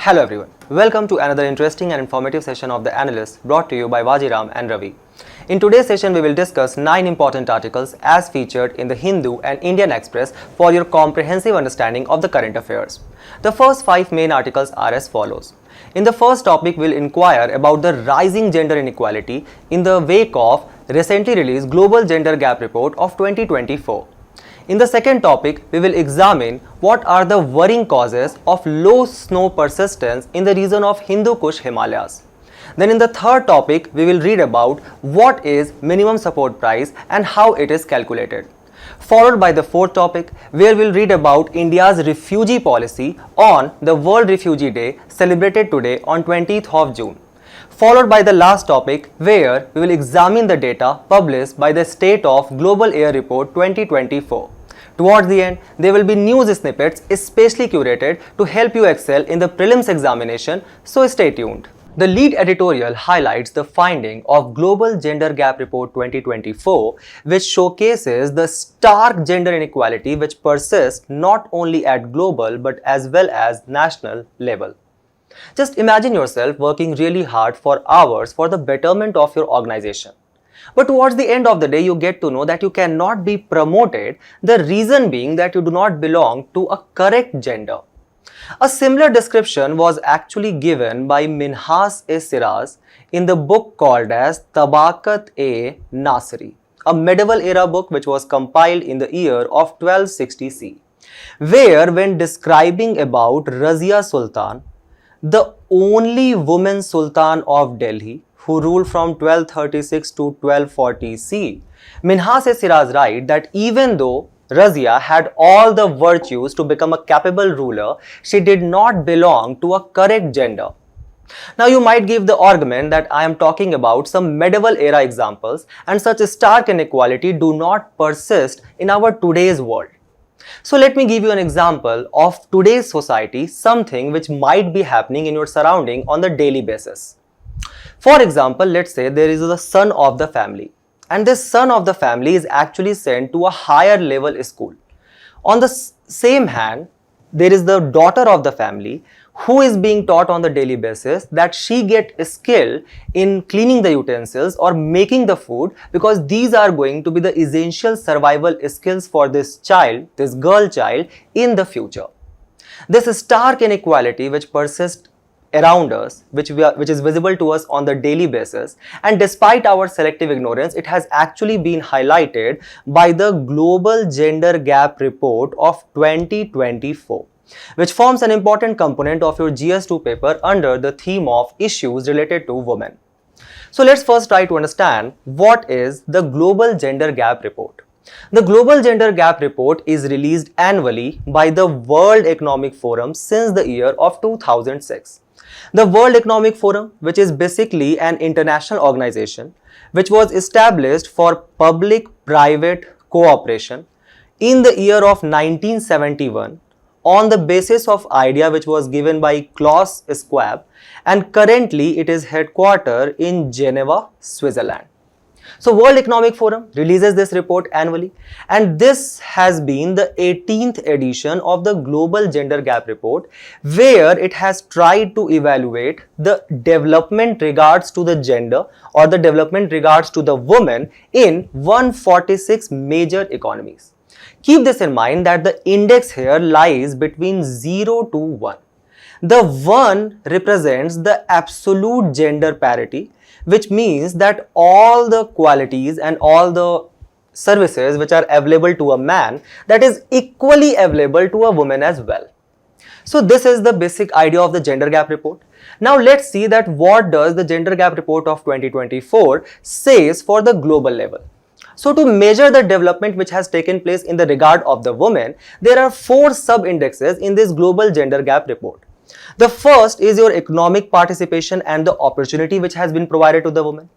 Hello everyone, welcome to another interesting and informative session of the Analyst brought to you by Vajiram and Ravi. In today's session, we will discuss 9 important articles as featured in the Hindu and Indian Express for your comprehensive understanding of the current affairs. The first 5 main articles are as follows. In the first topic, we will inquire about the rising gender inequality in the wake of recently released Global Gender Gap Report of 2024. In the second topic, we will examine what are the worrying causes of low snow persistence in the region of Hindu-Kush Himalayas. Then in the third topic, we will read about what is minimum support price and how it is calculated. Followed by the fourth topic, where we will read about India's refugee policy on the World Refugee Day celebrated today on 20th of June. Followed by the last topic, where we will examine the data published by the State of Global Air Report 2024. Towards the end, there will be news snippets especially curated to help you excel in the prelims examination, so stay tuned. The lead editorial highlights the finding of Global Gender Gap Report 2024, which showcases the stark gender inequality which persists not only at global but as well as national level. Just imagine yourself working really hard for hours for the betterment of your organization. But towards the end of the day, you get to know that you cannot be promoted, the reason being that you do not belong to a correct gender. A similar description was actually given by Minhas-e-Siraz in the book called as Tabaqat-e-Nasri, a medieval era book which was compiled in the year of 1260 CE, where when describing about Razia Sultan, the only woman Sultan of Delhi, who ruled from 1236 to 1240 CE, Minhas-e-Siraz writes that even though Razia had all the virtues to become a capable ruler, she did not belong to a correct gender. Now you might give the argument that I am talking about some medieval era examples and such stark inequality do not persist in our today's world. So let me give you an example of today's society, something which might be happening in your surrounding on the daily basis. For example, let's say there is the son of the family, and this son of the family is actually sent to a higher level school. On the same hand, there is the daughter of the family who is being taught on the daily basis that she get a skill in cleaning the utensils or making the food, because these are going to be the essential survival skills for this child, this girl child, in the future. This stark inequality which persists around us, which is visible to us on the daily basis, and despite our selective ignorance, it has actually been highlighted by the Global Gender Gap Report of 2024, which forms an important component of your GS2 paper under the theme of issues related to women. So let's first try to understand what is the Global Gender Gap Report. The Global Gender Gap Report is released annually by the World Economic Forum since the year of 2006. The World Economic Forum, which is basically an international organization which was established for public-private cooperation in the year of 1971 on the basis of idea which was given by Klaus Schwab, and currently it is headquartered in Geneva, Switzerland. So World Economic Forum releases this report annually, and this has been the 18th edition of the Global Gender Gap Report, where it has tried to evaluate the development regards to the gender or the development regards to the woman in 146 major economies. Keep this in mind that the index here lies between 0 to 1. The 1 represents the absolute gender parity, which means that all the qualities and all the services which are available to a man, that is equally available to a woman as well. So this is the basic idea of the Gender Gap Report. Now let's see that what does the Gender Gap Report of 2024 says for the global level. So to measure the development which has taken place in the regard of the woman, there are 4 sub-indexes in this Global Gender Gap Report. The first is your economic participation and the opportunity which has been provided to the woman,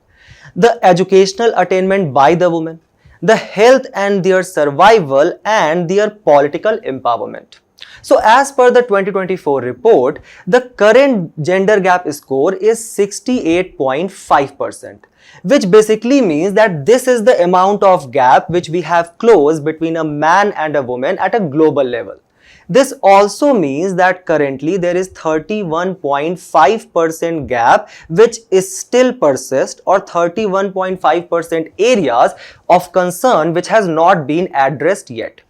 the educational attainment by the woman, the health and their survival, and their political empowerment. So as per the 2024 report, the current gender gap score is 68.5%, which basically means that this is the amount of gap which we have closed between a man and a woman at a global level. This also means that currently there is 31.5% gap which is still persist, or 31.5% areas of concern which has not been addressed yet.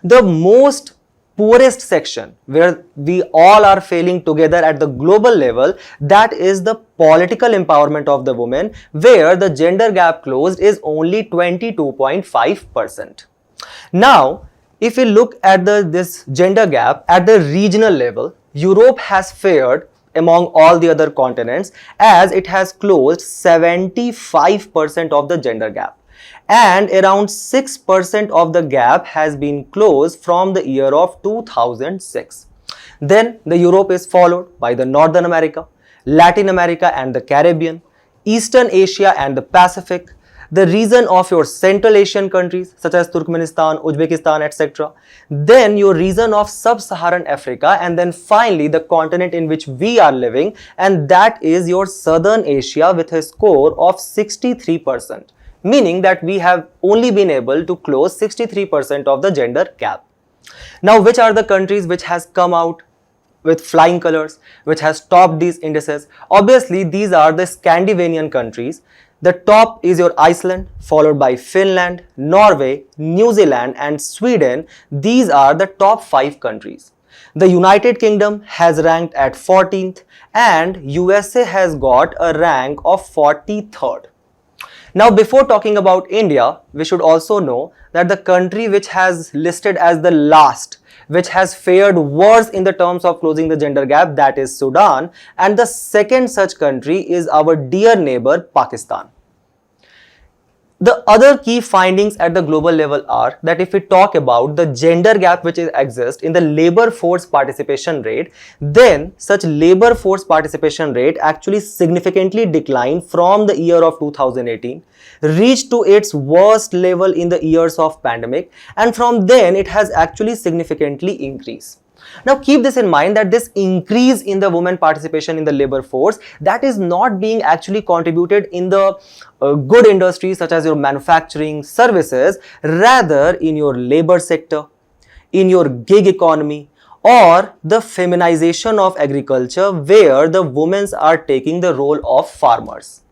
The most poorest section where we all are failing together at the global level, that is the political empowerment of the women, where the gender gap closed is only 22.5%. Now, if we look at this gender gap at the regional level, Europe has fared among all the other continents, as it has closed 75% of the gender gap, and around 6% of the gap has been closed from the year of 2006. Then the Europe is followed by the Northern America, Latin America and the Caribbean, Eastern Asia and the Pacific, the region of your Central Asian countries such as Turkmenistan, Uzbekistan, etc. Then your region of Sub-Saharan Africa, and then finally the continent in which we are living, and that is your Southern Asia with a score of 63%. Meaning that we have only been able to close 63% of the gender gap. Now, which are the countries which has come out with flying colors, which has topped these indices? Obviously, these are the Scandinavian countries. The top is your Iceland, followed by Finland, Norway, New Zealand and Sweden. These are the top 5 countries. The United Kingdom has ranked at 14th and USA has got a rank of 43rd. Now, before talking about India, we should also know that the country which has listed as the last, which has fared worse in the terms of closing the gender gap, that is Sudan, and the second such country is our dear neighbor Pakistan. The other key findings at the global level are that if we talk about the gender gap which exists in the labor force participation rate, then such labor force participation rate actually significantly declined from the year of 2018, reached to its worst level in the years of pandemic, and from then it has actually significantly increased. Now keep this in mind that this increase in the women participation in the labor force, that is not being actually contributed in the good industries such as your manufacturing, services, rather in your labor sector, in your gig economy, or the feminization of agriculture, where the women are taking the role of farmers.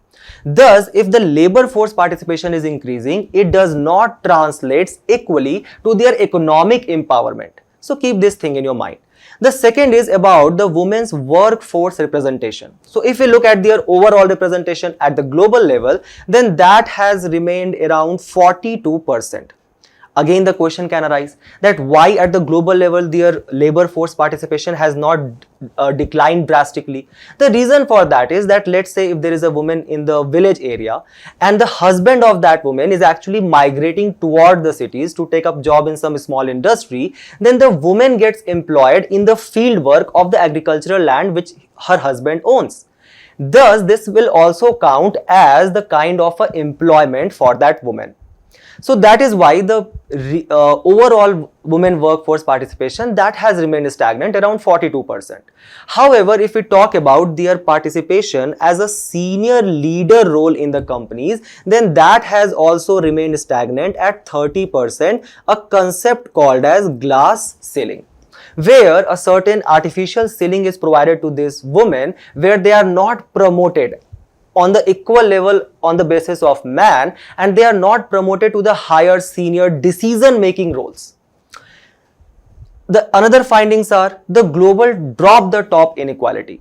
Thus, if the labor force participation is increasing, it does not translate equally to their economic empowerment. So keep this thing in your mind. The second is about the women's workforce representation. So if we look at their overall representation at the global level, then that has remained around 42%. Again, the question can arise that why at the global level their labor force participation has not declined drastically. The reason for that is that, let's say if there is a woman in the village area and the husband of that woman is actually migrating toward the cities to take up job in some small industry, then the woman gets employed in the field work of the agricultural land which her husband owns. Thus, this will also count as the kind of employment for that woman. So that is why the overall women workforce participation, that has remained stagnant around 42%. However, if we talk about their participation as a senior leader role in the companies, then that has also remained stagnant at 30%, a concept called as glass ceiling, where a certain artificial ceiling is provided to these women where they are not promoted on the equal level on the basis of man, and they are not promoted to the higher senior decision making roles. The another findings are the global drop the top inequality.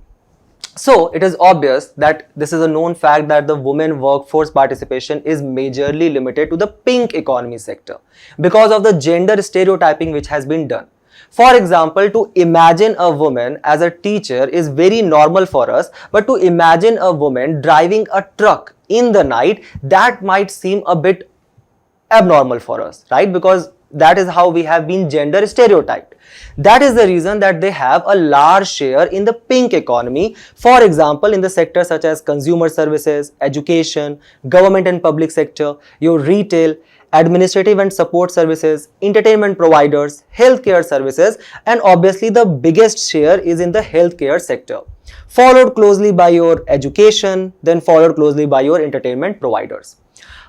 So it is obvious that this is a known fact that the women workforce participation is majorly limited to the pink economy sector because of the gender stereotyping which has been done. For example, to imagine a woman as a teacher is very normal for us, but to imagine a woman driving a truck in the night, that might seem a bit abnormal for us, right? Because that is how we have been gender stereotyped. That is the reason that they have a large share in the pink economy. For example, in the sectors such as consumer services, education, government and public sector, your retail, administrative and support services, entertainment providers, healthcare services, and obviously the biggest share is in the healthcare sector, followed closely by your education, then followed closely by your entertainment providers.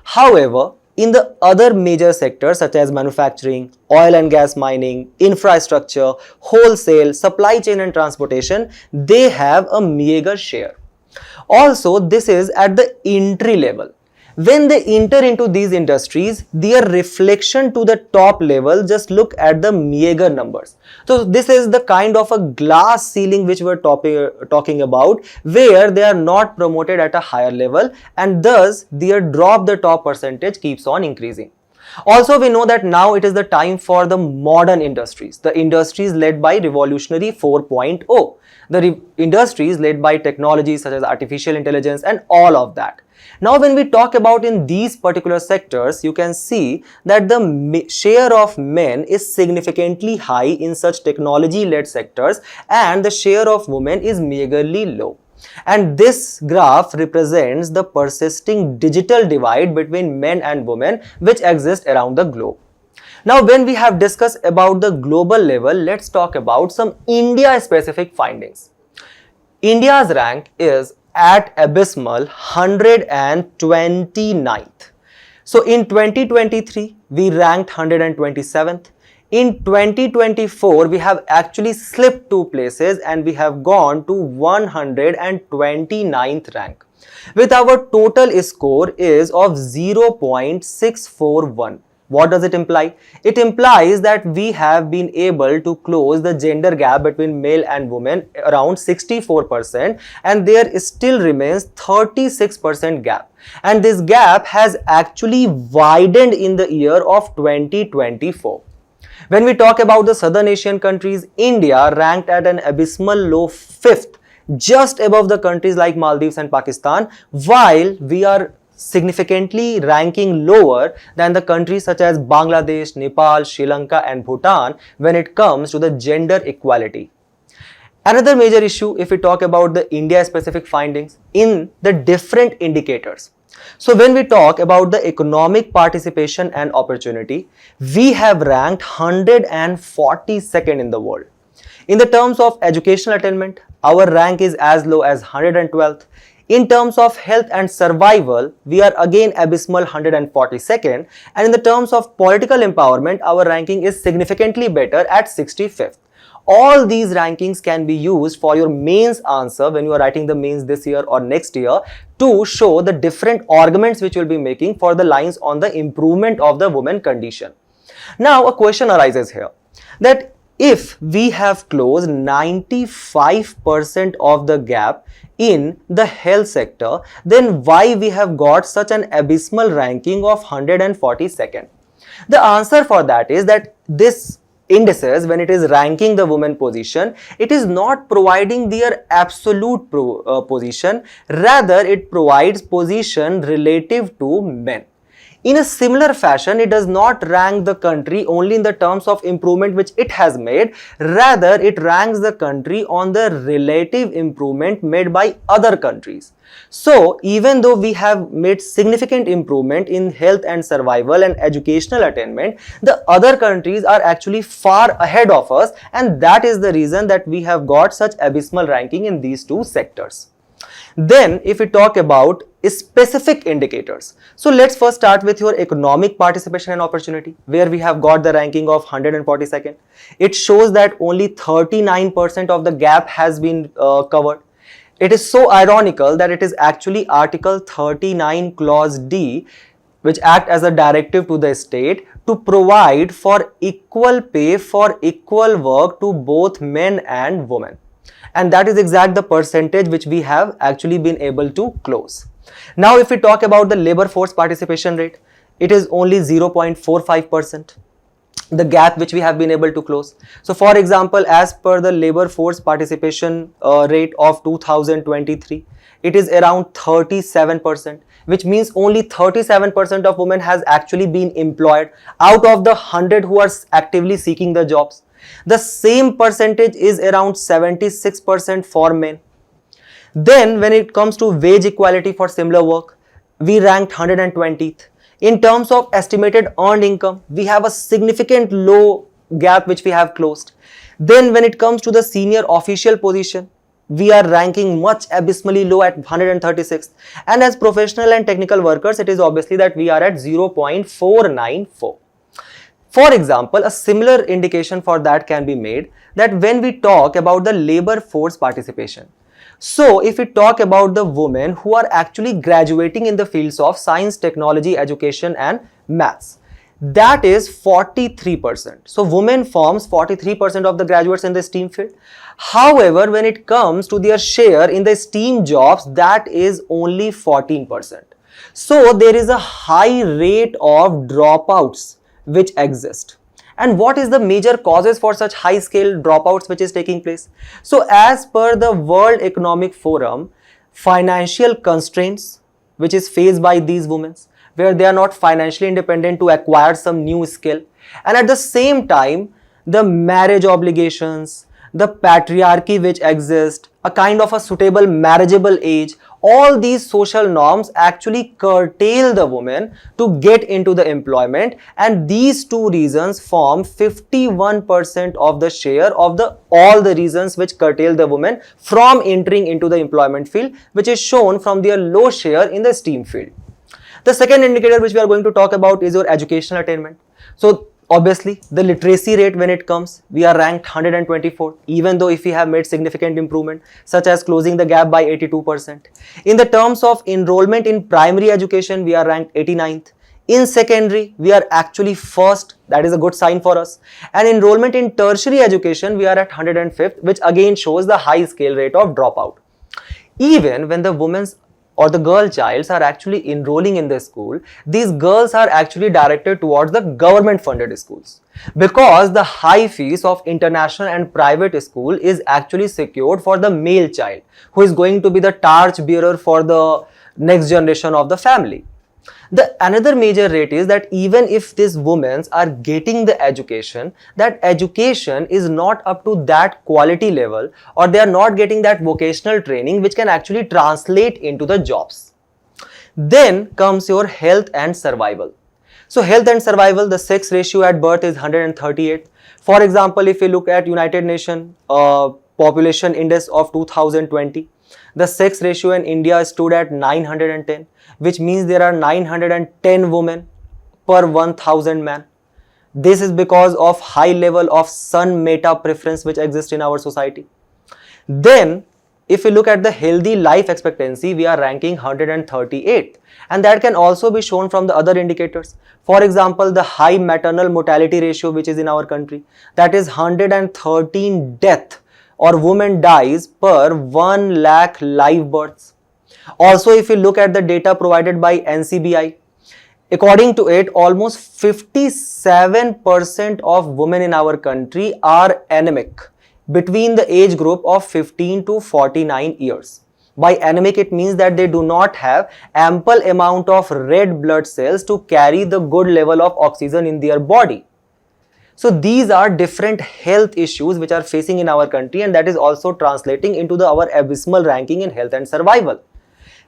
However, in the other major sectors such as manufacturing, oil and gas mining, infrastructure, wholesale, supply chain and transportation, they have a meager share. Also, this is at the entry level. When they enter into these industries, their reflection to the top level, just look at the meager numbers. So this is the kind of a glass ceiling which we're talking about, where they are not promoted at a higher level, and thus their drop the top percentage keeps on increasing. Also, we know that now it is the time for the modern industries, the industries led by Revolutionary 4.0, the industries led by technologies such as artificial intelligence and all of that. Now, when we talk about in these particular sectors, you can see that the share of men is significantly high in such technology-led sectors, and the share of women is meagerly low. And this graph represents the persisting digital divide between men and women which exists around the globe. Now, when we have discussed about the global level, let's talk about some India-specific findings. India's rank is at abysmal 129th. So in 2023, we ranked 127th. In 2024, we have actually slipped 2 places and we have gone to 129th rank, with our total score is of 0.641. What does it imply? It implies that we have been able to close the gender gap between male and women around 64%, and there still remains 36% gap. And this gap has actually widened in the year of 2024. When we talk about the Southern Asian countries, India ranked at an abysmal low 5th, just above the countries like Maldives and Pakistan, while we are significantly ranking lower than the countries such as Bangladesh, Nepal, Sri Lanka and Bhutan when it comes to the gender equality. Another major issue, if we talk about the India-specific findings in the different indicators. So when we talk about the economic participation and opportunity, we have ranked 142nd in the world. In the terms of educational attainment, our rank is as low as 112th. In terms of health and survival, we are again abysmal 142nd, and in the terms of political empowerment, our ranking is significantly better at 65th. All these rankings can be used for your mains answer when you are writing the mains this year or next year to show the different arguments which you will be making for the lines on the improvement of the women condition. Now, a question arises here that if we have closed 95% of the gap in the health sector, then why we have got such an abysmal ranking of 142nd? The answer for that is that this indices, when it is ranking the women position, it is not providing their absolute position, rather it provides position relative to men. In a similar fashion, it does not rank the country only in the terms of improvement which it has made, rather it ranks the country on the relative improvement made by other countries. So, even though we have made significant improvement in health and survival and educational attainment, the other countries are actually far ahead of us, and that is the reason that we have got such abysmal ranking in these two sectors. Then, if we talk about specific indicators, so let's first start with your economic participation and opportunity, where we have got the ranking of 142nd. It shows that only 39% of the gap has been covered. It is so ironical that it is actually Article 39 Clause D, which act as a directive to the state to provide for equal pay for equal work to both men and women. And that is exact the percentage which we have actually been able to close. Now, if we talk about the labor force participation rate, it is only 0.45%, the gap which we have been able to close. So, for example, as per the labor force participation rate of 2023, it is around 37%, which means only 37% of women has actually been employed out of the 100 who are actively seeking the jobs. The same percentage is around 76% for men. Then when it comes to wage equality for similar work, we ranked 120th. In terms of estimated earned income, we have a significant low gap which we have closed. Then when it comes to the senior official position, we are ranking much abysmally low at 136th, and as professional and technical workers, it is obviously that we are at 0.494. For example, a similar indication for that can be made that when we talk about the labor force participation. So, if we talk about the women who are actually graduating in the fields of science, technology, education and maths, that is 43%. So, women forms 43% of the graduates in the STEAM field. However, when it comes to their share in the STEAM jobs, that is only 14%. So, there is a high rate of dropouts which exist. And what is the major causes for such high scale dropouts which is taking place? So, as per the World Economic Forum, financial constraints which is faced by these women, where they are not financially independent to acquire some new skill, and at the same time the marriage obligations, the patriarchy which exists, a kind of a suitable marriageable age, all these social norms actually curtail the woman to get into the employment, and these two reasons form 51% of the share of all the reasons which curtail the woman from entering into the employment field, which is shown from their low share in the STEAM field. The second indicator which we are going to talk about is your educational attainment. So, obviously, the literacy rate when it comes, we are ranked 124, even though if we have made significant improvement, such as closing the gap by 82%. In the terms of enrollment in primary education, we are ranked 89th. In secondary, we are actually first, that is a good sign for us. And enrollment in tertiary education, we are at 105th, which again shows the high scale rate of dropout. Even when the women's or the girl childs are actually enrolling in the school, these girls are actually directed towards the government funded schools, because the high fees of international and private school is actually secured for the male child, who is going to be the torch bearer for the next generation of the family. The another major rate is that even if these women are getting the education, that education is not up to that quality level, or they are not getting that vocational training which can actually translate into the jobs. Then comes your health and survival. So health and survival, the sex ratio at birth is 138. For example, if you look at United Nations population index of 2020, the sex ratio in India stood at 910, which means there are 910 women per 1000 men. This is because of high level of sun meta preference which exists in our society. Then, if you look at the healthy life expectancy, we are ranking 138, and that can also be shown from the other indicators. For example, the high maternal mortality ratio which is in our country, that is 113 death or woman dies per 1 lakh live births. Also, if you look at the data provided by NCBI, according to it, almost 57% of women in our country are anemic between the age group of 15 to 49 years. By anemic, it means that they do not have ample amount of red blood cells to carry the good level of oxygen in their body. So these are different health issues which are facing in our country, and that is also translating into our abysmal ranking in health and survival.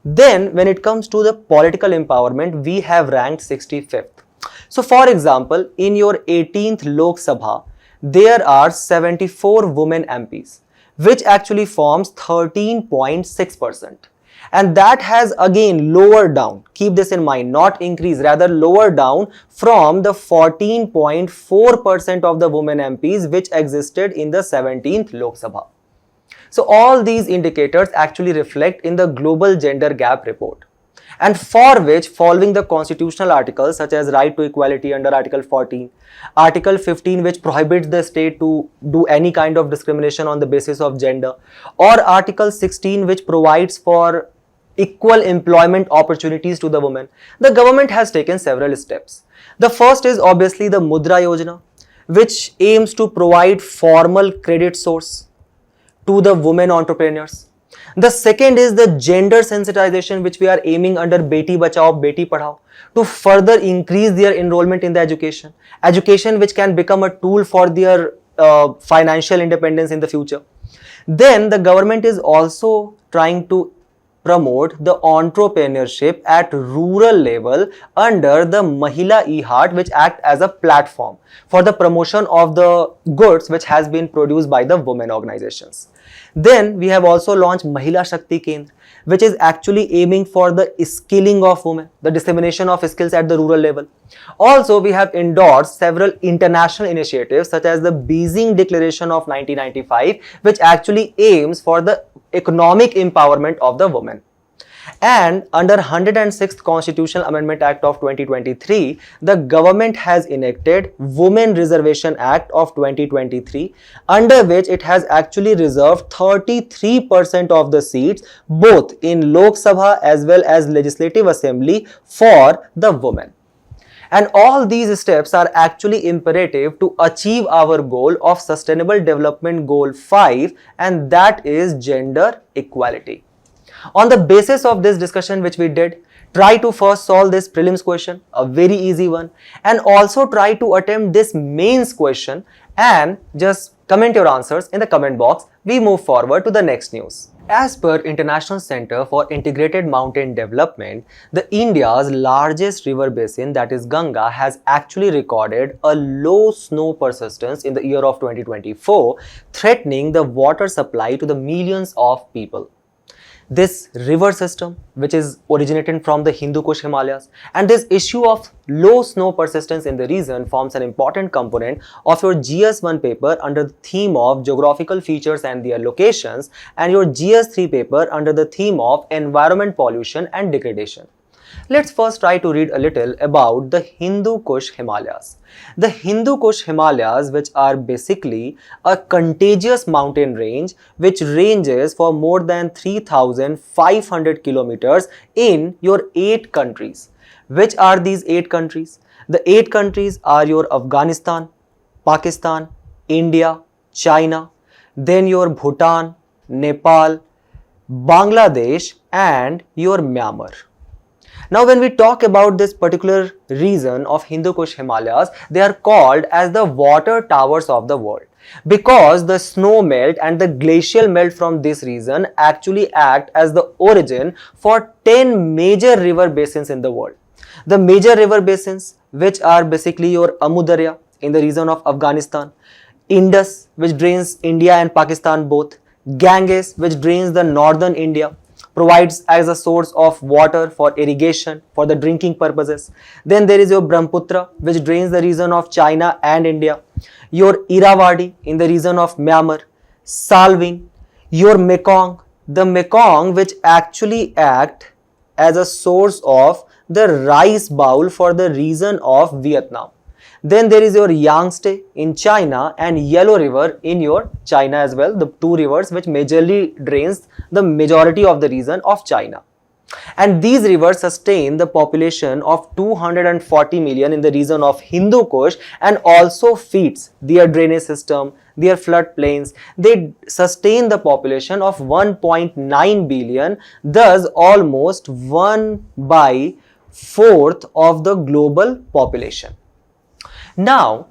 Then when it comes to the political empowerment, we have ranked 65th. So for example, in your 18th Lok Sabha, there are 74 women MPs, which actually forms 13.6%. And that has again lowered down, keep this in mind, not increased, rather lowered down from the 14.4% of the women MPs which existed in the 17th Lok Sabha. So all these indicators actually reflect in the Global Gender Gap Report, and for which, following the constitutional articles such as right to equality under Article 14, Article 15 which prohibits the state to do any kind of discrimination on the basis of gender, or Article 16 which provides for equal employment opportunities to the women, the government has taken several steps. The first is obviously the Mudra Yojana, which aims to provide formal credit source to the women entrepreneurs. The second is the gender sensitization which we are aiming under Beti Bachao, Beti Padhao to further increase their enrollment in the education which can become a tool for their financial independence in the future. Then the government is also trying to promote the entrepreneurship at rural level under the Mahila E-Heart, which act as a platform for the promotion of the goods which has been produced by the women organizations. Then we have also launched Mahila Shakti Kendra, which is actually aiming for the skilling of women, the dissemination of skills at the rural level. Also, we have endorsed several international initiatives such as the Beijing Declaration of 1995, which actually aims for the economic empowerment of the women. And under 106th Constitutional Amendment Act of 2023, the government has enacted Women Reservation Act of 2023, under which it has actually reserved 33% of the seats both in Lok Sabha as well as Legislative Assembly for the women. And all these steps are actually imperative to achieve our goal of Sustainable Development Goal 5, and that is gender equality. On the basis of this discussion which we did, try to first solve this prelims question, a very easy one, and also try to attempt this mains question and just comment your answers in the comment box. We move forward to the next news. As per International Center for Integrated Mountain Development, the India's largest river basin, that is Ganga, has actually recorded a low snow persistence in the year of 2024, threatening the water supply to the millions of people. This river system, which is originated from the Hindu-Kush Himalayas, and this issue of low snow persistence in the region forms an important component of your GS1 paper under the theme of geographical features and their locations, and your GS3 paper under the theme of environment pollution and degradation. Let's first try to read a little about the Hindu-Kush Himalayas. The Hindu-Kush Himalayas, which are basically a contagious mountain range which ranges for more than 3,500 kilometers in your 8 countries. Which are these 8 countries? The 8 countries are your Afghanistan, Pakistan, India, China, then your Bhutan, Nepal, Bangladesh and your Myanmar. Now, when we talk about this particular region of Hindu-Kush Himalayas, they are called as the water towers of the world because the snow melt and the glacial melt from this region actually act as the origin for 10 major river basins in the world. The major river basins, which are basically your Amu Darya in the region of Afghanistan, Indus, which drains India and Pakistan both, Ganges, which drains the northern India, provides as a source of water for irrigation for the drinking purposes. Then there is your Brahmaputra, which drains the region of China and India, your Irrawaddy in the region of Myanmar, Salween, your Mekong, the Mekong which actually act as a source of the rice bowl for the region of Vietnam. Then there is your Yangtze in China and Yellow River in your China as well, the 2 rivers which majorly drains the majority of the region of China. And these rivers sustain the population of 240 million in the region of Hindu Kush and also feeds their drainage system, their flood plains. They sustain the population of 1.9 billion, thus almost 1/4 of the global population. Now,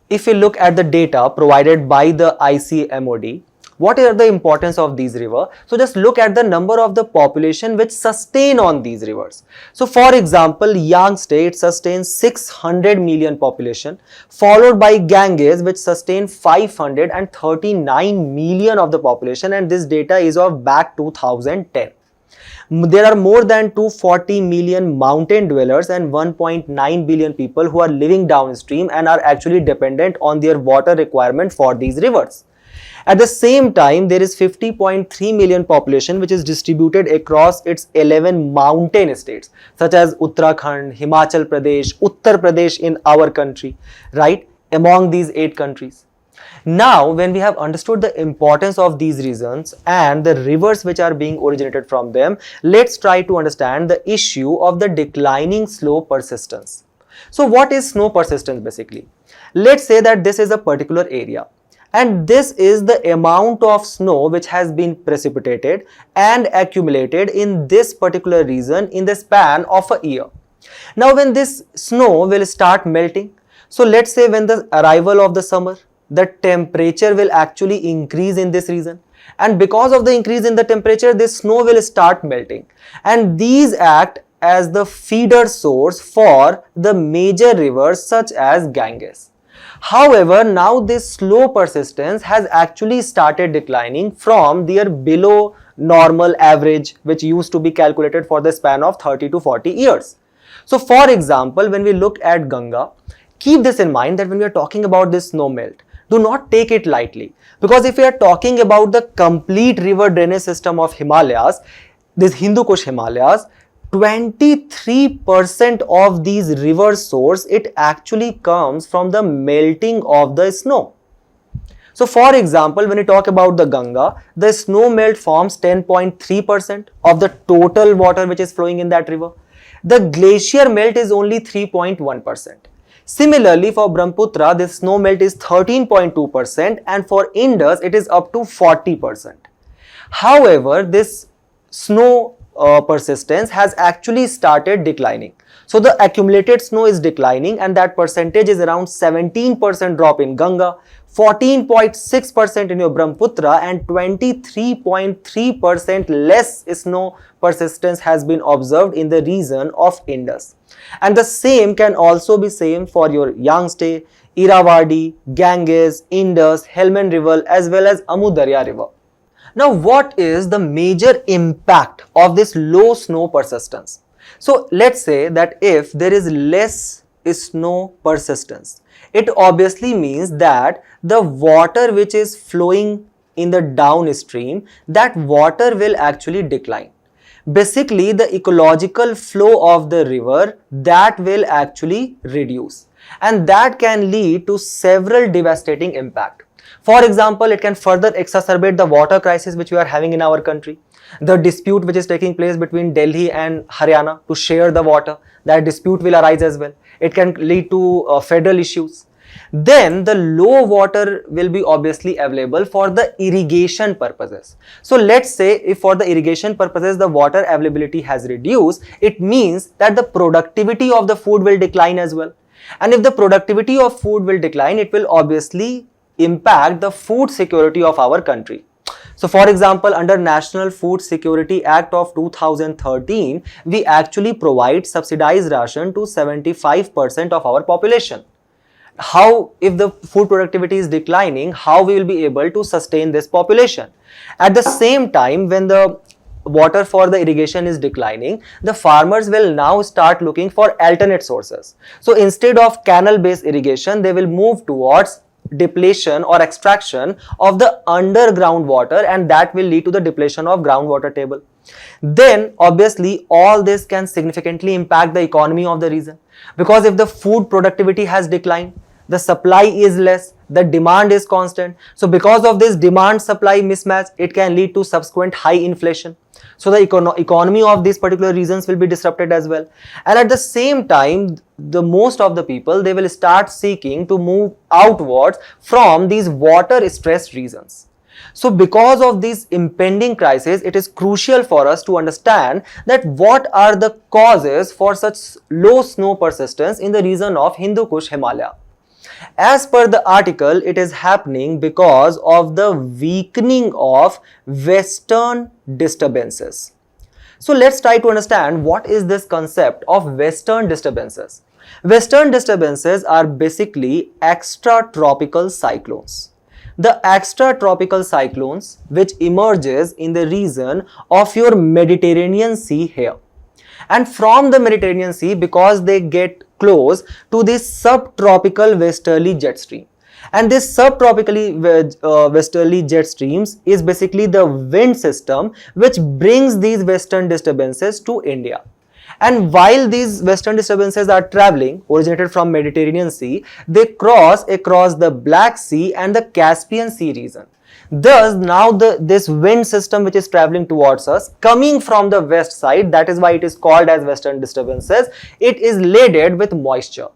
if you look at the data provided by the ICMOD, what are the importance of these rivers? So just look at the number of the population which sustain on these rivers. So for example, Yangtze, it sustains 600 million population, followed by Ganges, which sustain 539 million of the population, and this data is of back 2010. There are more than 240 million mountain dwellers and 1.9 billion people who are living downstream and are actually dependent on their water requirement for these rivers. At the same time, there is 50.3 million population which is distributed across its 11 mountain states such as Uttarakhand, Himachal Pradesh, Uttar Pradesh in our country, right, among these 8 countries. Now, when we have understood the importance of these regions and the rivers which are being originated from them, let's try to understand the issue of the declining snow persistence. So what is snow persistence basically? Let's say that this is a particular area and this is the amount of snow which has been precipitated and accumulated in this particular region in the span of a year. Now, when this snow will start melting, so let's say when the arrival of the summer, the temperature will actually increase in this region. And because of the increase in the temperature, this snow will start melting. And these act as the feeder source for the major rivers such as Ganges. However, now this slow persistence has actually started declining from their below normal average, which used to be calculated for the span of 30 to 40 years. So for example, when we look at Ganga, keep this in mind that when we are talking about this snow melt, do not take it lightly, because if we are talking about the complete river drainage system of Himalayas, this Hindu Kush Himalayas, 23% of these river source, it actually comes from the melting of the snow. So for example, when we talk about the Ganga, the snow melt forms 10.3% of the total water which is flowing in that river. The glacier melt is only 3.1%. Similarly, for Brahmaputra, this snow melt is 13.2%, and for Indus, it is up to 40%. However, this snow persistence has actually started declining. So the accumulated snow is declining, and that percentage is around 17% drop in Ganga, 14.6% in your Brahmaputra, and 23.3% less snow persistence has been observed in the region of Indus. And the same can also be same for your Yangtze, Irrawaddy, Ganges, Indus, Helmand River as well as Amu Darya River. Now, what is the major impact of this low snow persistence? So, let's say that if there is less snow persistence, it obviously means that the water which is flowing in the downstream, that water will actually decline. Basically, the ecological flow of the river, that will actually reduce, and that can lead to several devastating impacts. For example, it can further exacerbate the water crisis which we are having in our country. The dispute which is taking place between Delhi and Haryana to share the water, that dispute will arise as well. It can lead to federal issues. Then the low water will be obviously available for the irrigation purposes. So let's say if for the irrigation purposes the water availability has reduced, it means that the productivity of the food will decline as well. And if the productivity of food will decline, it will obviously impact the food security of our country. So for example, under National Food Security Act of 2013, we actually provide subsidized ration to 75% of our population. How, if the food productivity is declining, how we will be able to sustain this population? At the same time, when the water for the irrigation is declining, the farmers will now start looking for alternate sources. So instead of canal based irrigation, they will move towards depletion or extraction of the underground water, and that will lead to the depletion of groundwater table. Then obviously all this can significantly impact the economy of the region, because if the food productivity has declined, the supply is less, the demand is constant. So because of this demand supply mismatch, it can lead to subsequent high inflation. So the economy of these particular regions will be disrupted as well. And at the same time, the most of the people, they will start seeking to move outwards from these water stressed regions. So because of this impending crisis, it is crucial for us to understand that what are the causes for such low snow persistence in the region of Hindu Kush Himalaya. As per the article, it is happening because of the weakening of western disturbances. So let's try to understand what is this concept of western disturbances. Western disturbances are basically extratropical cyclones. The extratropical cyclones which emerges in the region of your Mediterranean Sea here. And from the Mediterranean Sea, because they get close to this subtropical westerly jet stream. And this subtropically westerly jet streams is basically the wind system which brings these western disturbances to India. And while these western disturbances are traveling, originated from Mediterranean Sea, they cross across the Black Sea and the Caspian Sea region. Thus, now this wind system which is traveling towards us, coming from the west side, that is why it is called as western disturbances, it is laden with moisture.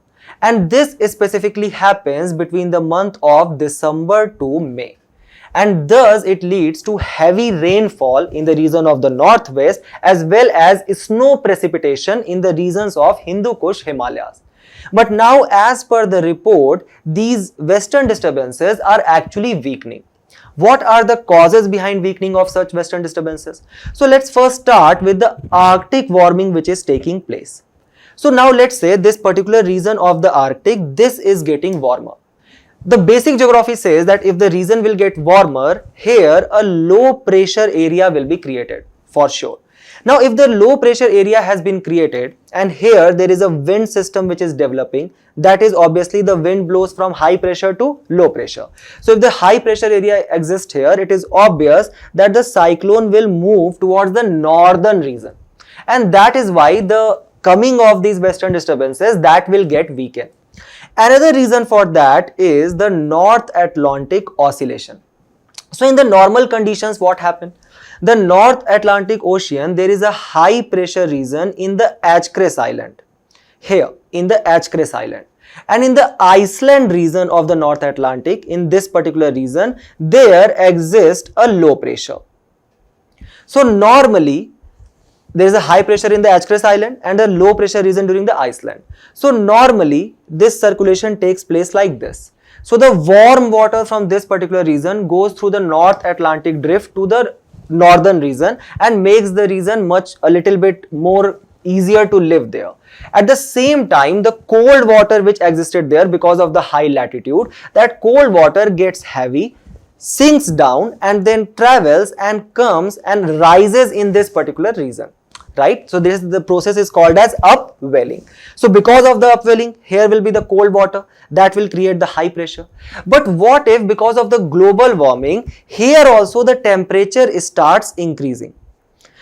And this specifically happens between the month of December to May. And thus, it leads to heavy rainfall in the region of the northwest as well as snow precipitation in the regions of Hindu Kush Himalayas. But now, as per the report, these western disturbances are actually weakening. What are the causes behind weakening of such western disturbances? So let's first start with the Arctic warming which is taking place. So now let's say this particular region of the Arctic, this is getting warmer. The basic geography says that if the region will get warmer, here a low pressure area will be created for sure. Now if the low pressure area has been created and here there is a wind system which is developing, that is obviously the wind blows from high pressure to low pressure. So if the high pressure area exists here, it is obvious that the cyclone will move towards the northern region, and that is why the coming of these western disturbances that will get weakened. Another reason for that is the North Atlantic oscillation. So in the normal conditions, what happened? The North Atlantic Ocean, there is a high pressure region in the Anchorage Island, here in the Anchorage Island, and in the Iceland region of the North Atlantic, in this particular region, there exists a low pressure. So normally, there is a high pressure in the Anchorage Island and a low pressure region during the Iceland. So normally this circulation takes place like this. So the warm water from this particular region goes through the North Atlantic drift to the northern region and makes the region a little bit more easier to live there. At the same time, the cold water which existed there because of the high latitude, that cold water gets heavy, sinks down and then travels and comes and rises in this particular region, right? So the process is called as upwelling. So because of the upwelling, here will be the cold water that will create the high pressure. But what if because of the global warming, here also the temperature starts increasing?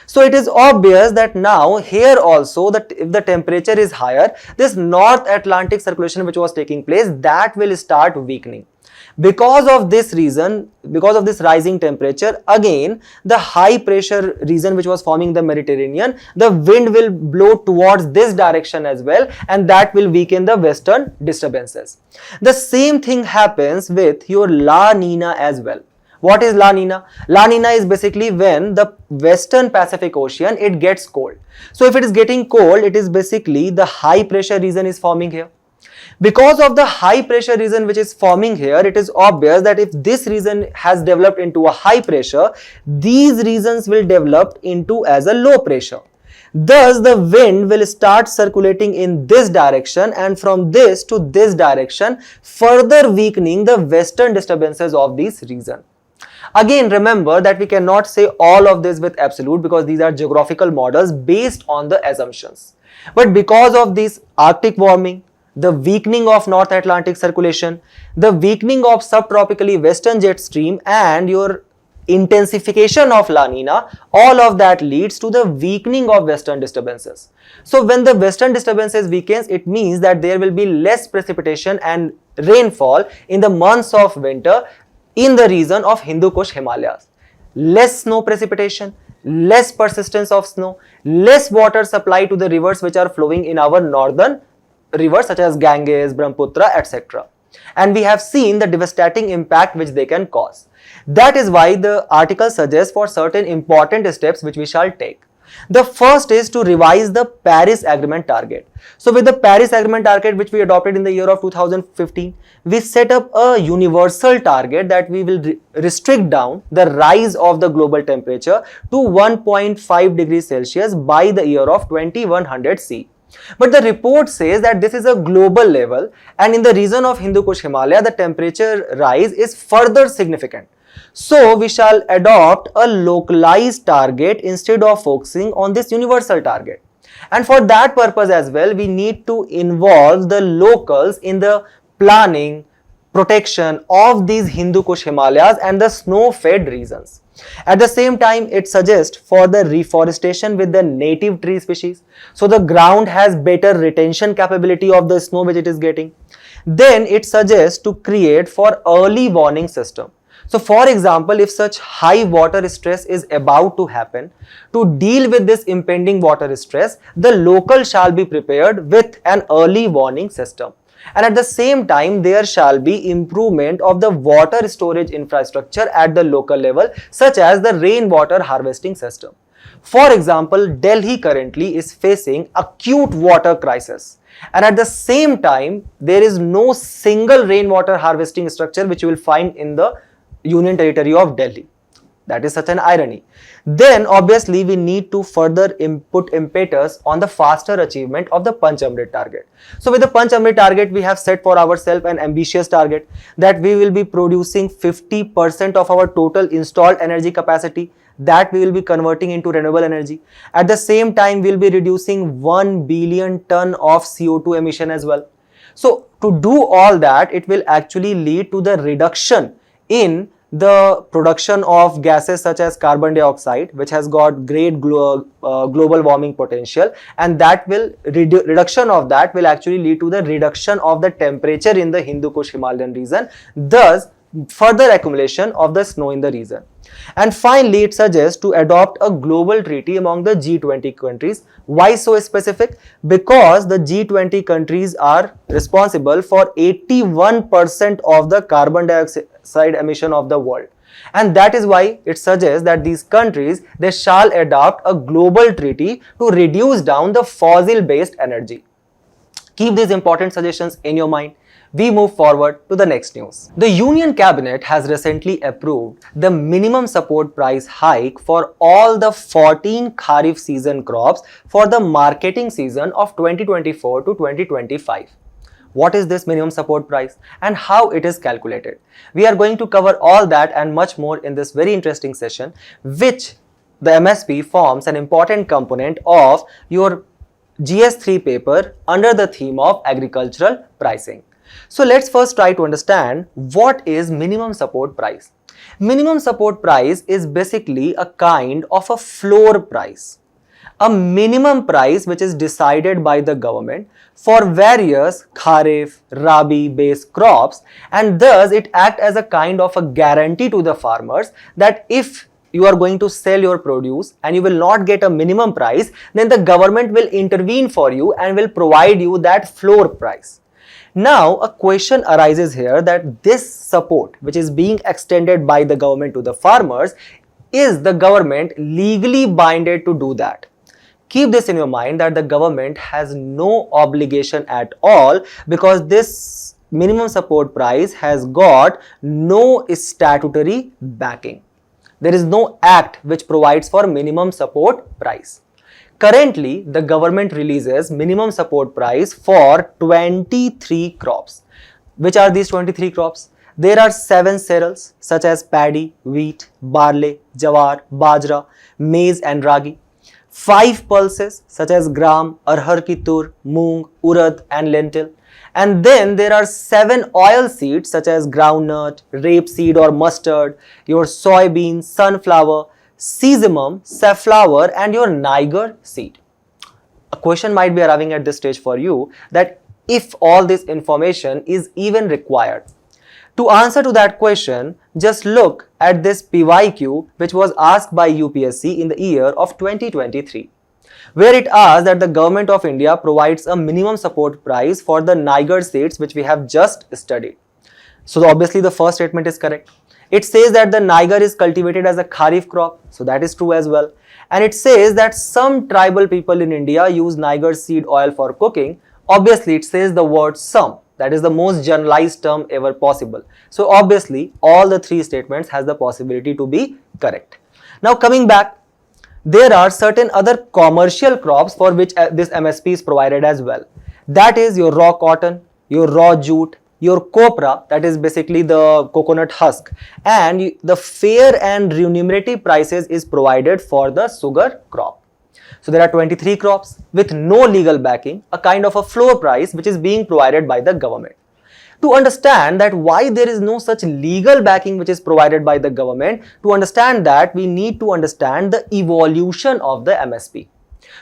So it is obvious that now here also that if the temperature is higher, this North Atlantic circulation which was taking place, that will start weakening. Because of this reason, because of this rising temperature, again the high pressure region which was forming the Mediterranean, the wind will blow towards this direction as well, and that will weaken the western disturbances. The same thing happens with your La Nina as well. What is La Nina? La Nina is basically when the western Pacific Ocean, it gets cold. So if it is getting cold, it is basically the high pressure region is forming here. Because of the high pressure region which is forming here, it is obvious that if this region has developed into a high pressure, these regions will develop into as a low pressure. Thus, the wind will start circulating in this direction and from this to this direction, further weakening the western disturbances of this region. Again, remember that we cannot say all of this with absolute because these are geographical models based on the assumptions. But because of this Arctic warming, the weakening of North Atlantic circulation, the weakening of subtropically western jet stream and your intensification of La Nina, all of that leads to the weakening of western disturbances. So when the western disturbances weakens, it means that there will be less precipitation and rainfall in the months of winter in the region of Hindu-Kush Himalayas. Less snow precipitation, less persistence of snow, less water supply to the rivers which are flowing in our northern rivers such as Ganges, Brahmaputra, etc. And we have seen the devastating impact which they can cause. That is why the article suggests for certain important steps which we shall take. The first is to revise the Paris Agreement target. So with the Paris Agreement target which we adopted in the year of 2015, we set up a universal target that we will restrict down the rise of the global temperature to 1.5 degrees Celsius by the year of 2100 C. But the report says that this is a global level and in the region of Hindu-Kush Himalaya, the temperature rise is further significant. So we shall adopt a localized target instead of focusing on this universal target. And for that purpose as well, we need to involve the locals in the planning, protection of these Hindu-Kush Himalayas and the snow-fed regions. At the same time, it suggests for the reforestation with the native tree species. So the ground has better retention capability of the snow which it is getting. Then it suggests to create for early warning system. So for example, if such high water stress is about to happen, to deal with this impending water stress, the local shall be prepared with an early warning system. And at the same time, there shall be improvement of the water storage infrastructure at the local level, such as the rainwater harvesting system. For example, Delhi currently is facing acute water crisis. And at the same time, there is no single rainwater harvesting structure which you will find in the Union Territory of Delhi. That is such an irony. Then obviously we need to further input impetus on the faster achievement of the Panch Amrit target. So with the Panch Amrit target, we have set for ourselves an ambitious target that we will be producing 50% of our total installed energy capacity, that we will be converting into renewable energy. At the same time, we will be reducing 1 billion ton of CO2 emission as well. So to do all that, it will actually lead to the reduction in the production of gases such as carbon dioxide, which has got great global warming potential, and that will reduction of that will actually lead to the reduction of the temperature in the Hindu Kush Himalayan region, thus further accumulation of the snow in the region. And finally, it suggests to adopt a global treaty among the G20 countries. Why so specific? Because the G20 countries are responsible for 81% of the carbon dioxide emission of the world. And that is why it suggests that these countries, they shall adopt a global treaty to reduce down the fossil-based energy. Keep these important suggestions in your mind. We move forward to the next news. The Union Cabinet has recently approved the minimum support price hike for all the 14 Kharif season crops for the marketing season of 2024 to 2025. What is this minimum support price and how it is calculated? We are going to cover all that and much more in this very interesting session, which the MSP forms an important component of your GS3 paper under the theme of agricultural pricing. So let's first try to understand what is minimum support price. Minimum support price is basically a kind of a floor price, a minimum price which is decided by the government for various Kharif, Rabi based crops, and thus it acts as a kind of a guarantee to the farmers that if you are going to sell your produce and you will not get a minimum price, then the government will intervene for you and will provide you that floor price. Now, a question arises here that this support which is being extended by the government to the farmers, is the government legally binded to do that? Keep this in your mind that the government has no obligation at all, because this minimum support price has got no statutory backing. There is no act which provides for minimum support price. Currently, the government releases minimum support price for 23 crops. Which are these 23 crops? There are 7 cereals such as paddy, wheat, barley, jawar, bajra, maize and ragi. 5 pulses such as gram, arhar ki tur, moong, urad and lentil. And then there are 7 oil seeds such as groundnut, rapeseed or mustard, your soybean, sunflower, sesamum, safflower and your Niger seed. A question might be arriving at this stage for you that if all this information is even required. To answer to that question, just look at this PYQ which was asked by UPSC in the year of 2023, where it asks that the government of India provides a minimum support price for the Niger seeds which we have just studied. So obviously the first statement is correct. It says that the Niger is cultivated as a Kharif crop, so that is true as well. And it says that some tribal people in India use Niger seed oil for cooking. Obviously, it says the word some. That is the most generalized term ever possible. So obviously, all the 3 statements has the possibility to be correct. Now coming back, there are certain other commercial crops for which this MSP is provided as well. That is your raw cotton, your raw jute, your copra, that is basically the coconut husk, and the fair and remunerative prices is provided for the sugar crop. So there are 23 crops with no legal backing, a kind of a floor price which is being provided by the government. To understand that why there is no such legal backing which is provided by the government, to understand that we need to understand the evolution of the MSP.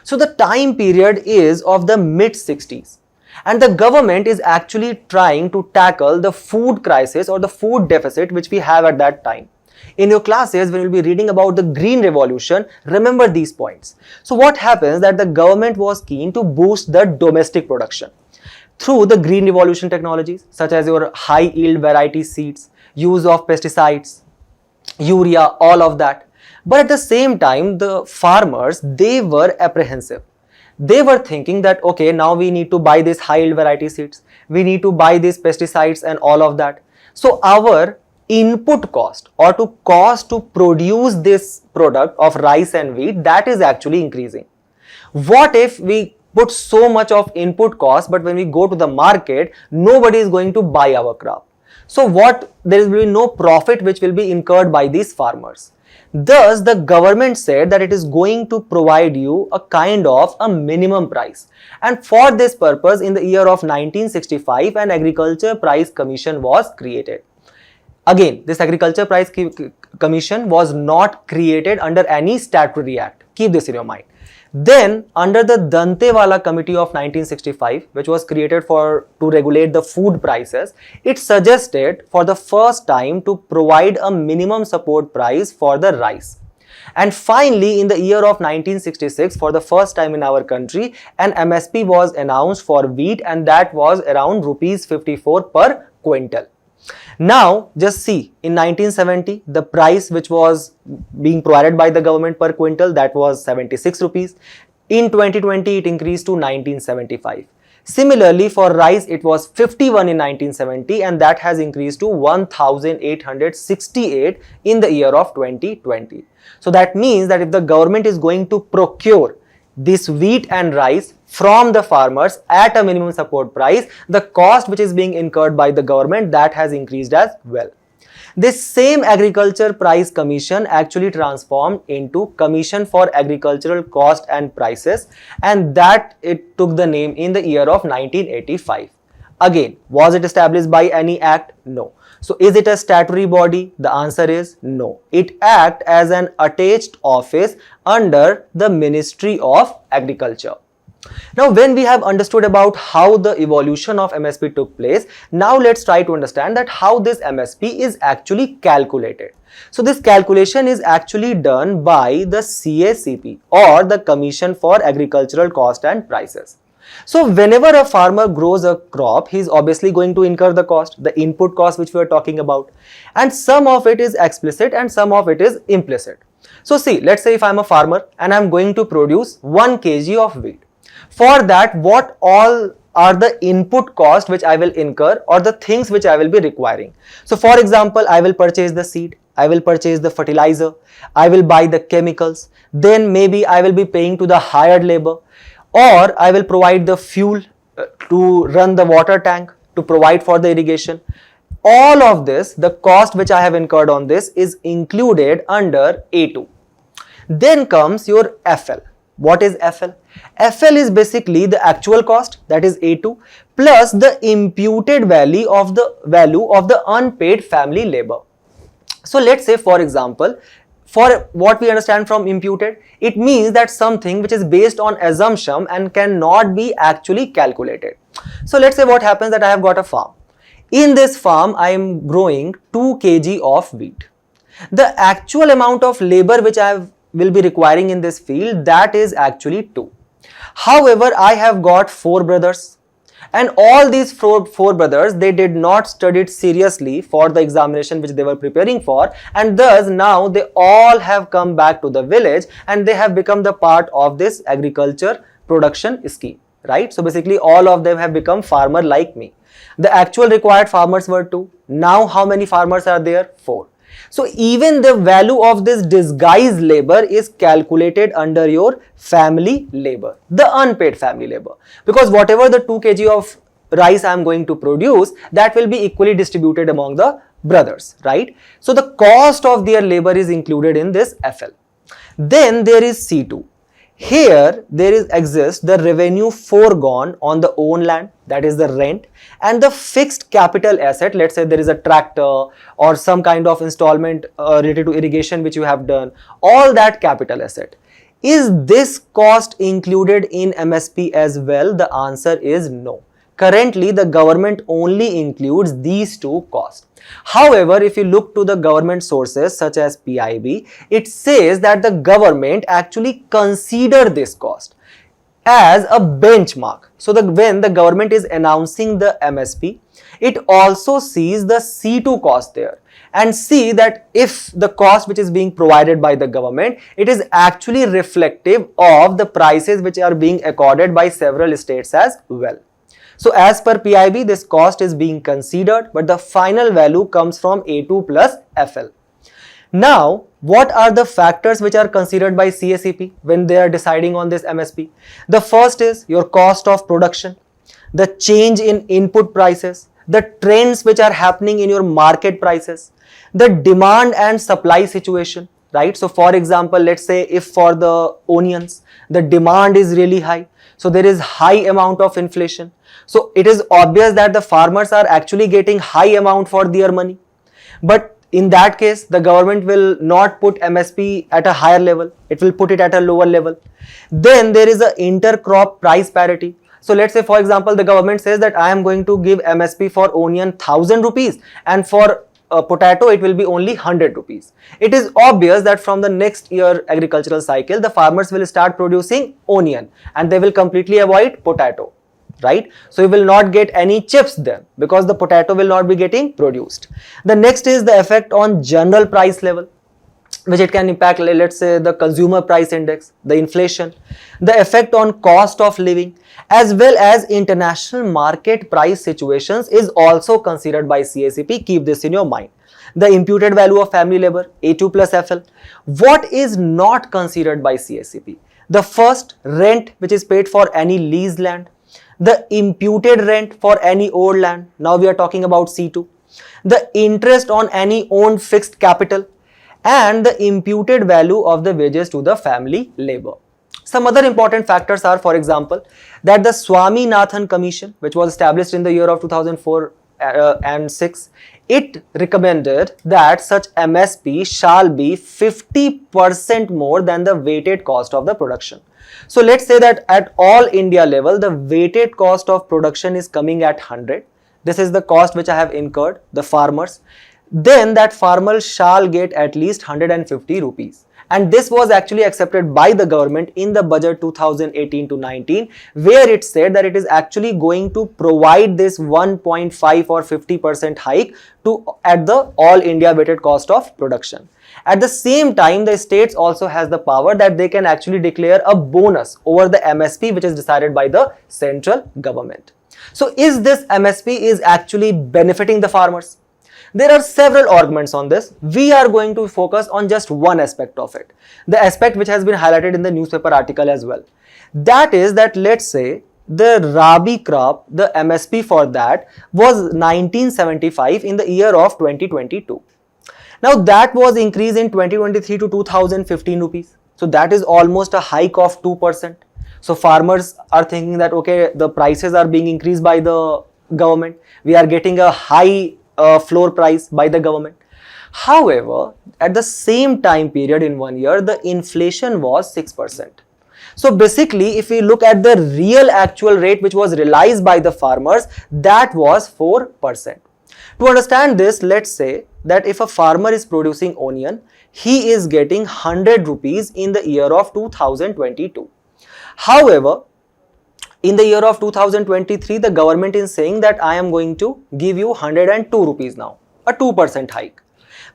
So the time period is of the mid-60s. And the government is actually trying to tackle the food crisis or the food deficit which we have at that time. In your classes, when you will be reading about the Green Revolution, remember these points. So what happens that the government was keen to boost the domestic production through the Green Revolution technologies such as your high yield variety seeds, use of pesticides, urea, all of that. But at the same time, the farmers, they were apprehensive. They were thinking that, okay, now we need to buy these high yield variety seeds, we need to buy these pesticides and all of that. So our input cost or to cost to produce this product of rice and wheat, that is actually increasing. What if we put so much of input cost, but when we go to the market, nobody is going to buy our crop? So there will be no profit which will be incurred by these farmers. Thus, the government said that it is going to provide you a kind of a minimum price. And for this purpose, in the year of 1965, an Agriculture Price Commission was created. Again, this Agriculture Price Commission was not created under any statutory act. Keep this in your mind. Then, under the Dantewala Committee of 1965, which was created to regulate the food prices, it suggested for the first time to provide a minimum support price for the rice. And finally, in the year of 1966, for the first time in our country, an MSP was announced for wheat, and that was around rupees 54 per quintal. Now, just see, in 1970, the price which was being provided by the government per quintal, that was 76 rupees. In 2020, it increased to 1975. Similarly, for rice, it was 51 in 1970, and that has increased to 1868 in the year of 2020. So that means that if the government is going to procure this wheat and rice from the farmers at a minimum support price, the cost which is being incurred by the government, that has increased as well. This same Agriculture Price Commission actually transformed into Commission for Agricultural Cost and Prices, and that it took the name in the year of 1985. Again, was it established by any act? No. So is it a statutory body? The answer is no. It acts as an attached office under the Ministry of Agriculture. Now, when we have understood about how the evolution of MSP took place, now let's try to understand that how this MSP is actually calculated. So this calculation is actually done by the CACP, or the Commission for Agricultural Cost and Prices. So whenever a farmer grows a crop, he is obviously going to incur the cost, the input cost which we are talking about, and some of it is explicit and some of it is implicit. So see, let's say if I am a farmer and I am going to produce 1 kg of wheat. For that, what all are the input costs which I will incur, or the things which I will be requiring? So for example, I will purchase the seed, I will purchase the fertilizer, I will buy the chemicals, then maybe I will be paying to the hired labor, or I will provide the fuel to run the water tank, to provide for the irrigation. All of this, the cost which I have incurred on this, is included under A2. Then comes your FL. What is FL? FL is basically the actual cost, that is A2, plus the imputed value of the unpaid family labor. So let's say, for example, for what we understand from imputed, it means that something which is based on assumption and cannot be actually calculated. So let's say what happens that I have got a farm. In this farm, I am growing 2 kg of wheat. The actual amount of labor which I will be requiring in this field, that is actually 2. However, I have got 4 brothers, and all these four brothers, they did not study it seriously for the examination which they were preparing for, and thus now they all have come back to the village and they have become the part of this agriculture production scheme, right? So basically all of them have become farmer like me. The actual required farmers were 2. Now how many farmers are there? 4. So even the value of this disguised labor is calculated under your family labor, the unpaid family labor, because whatever the 2 kg of rice I am going to produce, that will be equally distributed among the brothers, right? So the cost of their labor is included in this FL. Then there is C2. Here there exists the revenue foregone on the own land, that is the rent, and the fixed capital asset. Let's say there is a tractor or some kind of installment related to irrigation which you have done, all that capital asset. Is this cost included in MSP as well? The answer is no. Currently, the government only includes these 2 costs. However, if you look to the government sources such as PIB, it says that the government actually consider this cost as a benchmark. So when the government is announcing the MSP, it also sees the C2 cost there and see that if the cost which is being provided by the government, it is actually reflective of the prices which are being accorded by several states as well. So as per PIB, this cost is being considered, but the final value comes from A2 plus FL. Now, what are the factors which are considered by CACP when they are deciding on this MSP? The first is your cost of production, the change in input prices, the trends which are happening in your market prices, the demand and supply situation, right? So for example, let's say if for the onions, the demand is really high, so there is high amount of inflation. So it is obvious that the farmers are actually getting high amount for their money. But in that case, the government will not put MSP at a higher level, it will put it at a lower level. Then there is a intercrop price parity. So let's say for example, the government says that I am going to give MSP for onion 1000 rupees and for potato it will be only 100 rupees. It is obvious that from the next year agricultural cycle, the farmers will start producing onion and they will completely avoid potato. Right? So you will not get any chips then because the potato will not be getting produced. The next is the effect on general price level, which it can impact, let's say the consumer price index, the inflation, the effect on cost of living, as well as international market price situations is also considered by CACP. Keep this in your mind. The imputed value of family labor, A2 plus FL. What is not considered by CACP? The first, rent which is paid for any leased land, the imputed rent for any owned land, now we are talking about C2, the interest on any owned fixed capital, and the imputed value of the wages to the family labor. Some other important factors are, for example, that the Swaminathan Commission, which was established in the year of 2004 and 6, it recommended that such MSP shall be 50% more than the weighted cost of the production. So let's say that at all India level, the weighted cost of production is coming at 100. This is the cost which I have incurred, the farmers. Then that farmer shall get at least 150 rupees. And this was actually accepted by the government in the budget 2018 to 19, where it said that it is actually going to provide this 1.5 or 50% hike at the all India weighted cost of production. At the same time, the states also has the power that they can actually declare a bonus over the MSP which is decided by the central government. So is this MSP is actually benefiting the farmers? There are several arguments on this. We are going to focus on just one aspect of it, the aspect which has been highlighted in the newspaper article as well. That is that let's say the Rabi crop, the MSP for that was 1975 in the year of 2022. Now that was increased in 2023 to 2015 rupees. So that is almost a hike of 2%. So farmers are thinking that okay, the prices are being increased by the government. We are getting a high floor price by the government. However, at the same time period in 1 year, the inflation was 6%. So basically, if we look at the real actual rate which was realized by the farmers, that was 4%. To understand this, let's say that if a farmer is producing onion, he is getting 100 rupees in the year of 2022. However, in the year of 2023, the government is saying that I am going to give you 102 rupees now, a 2% hike.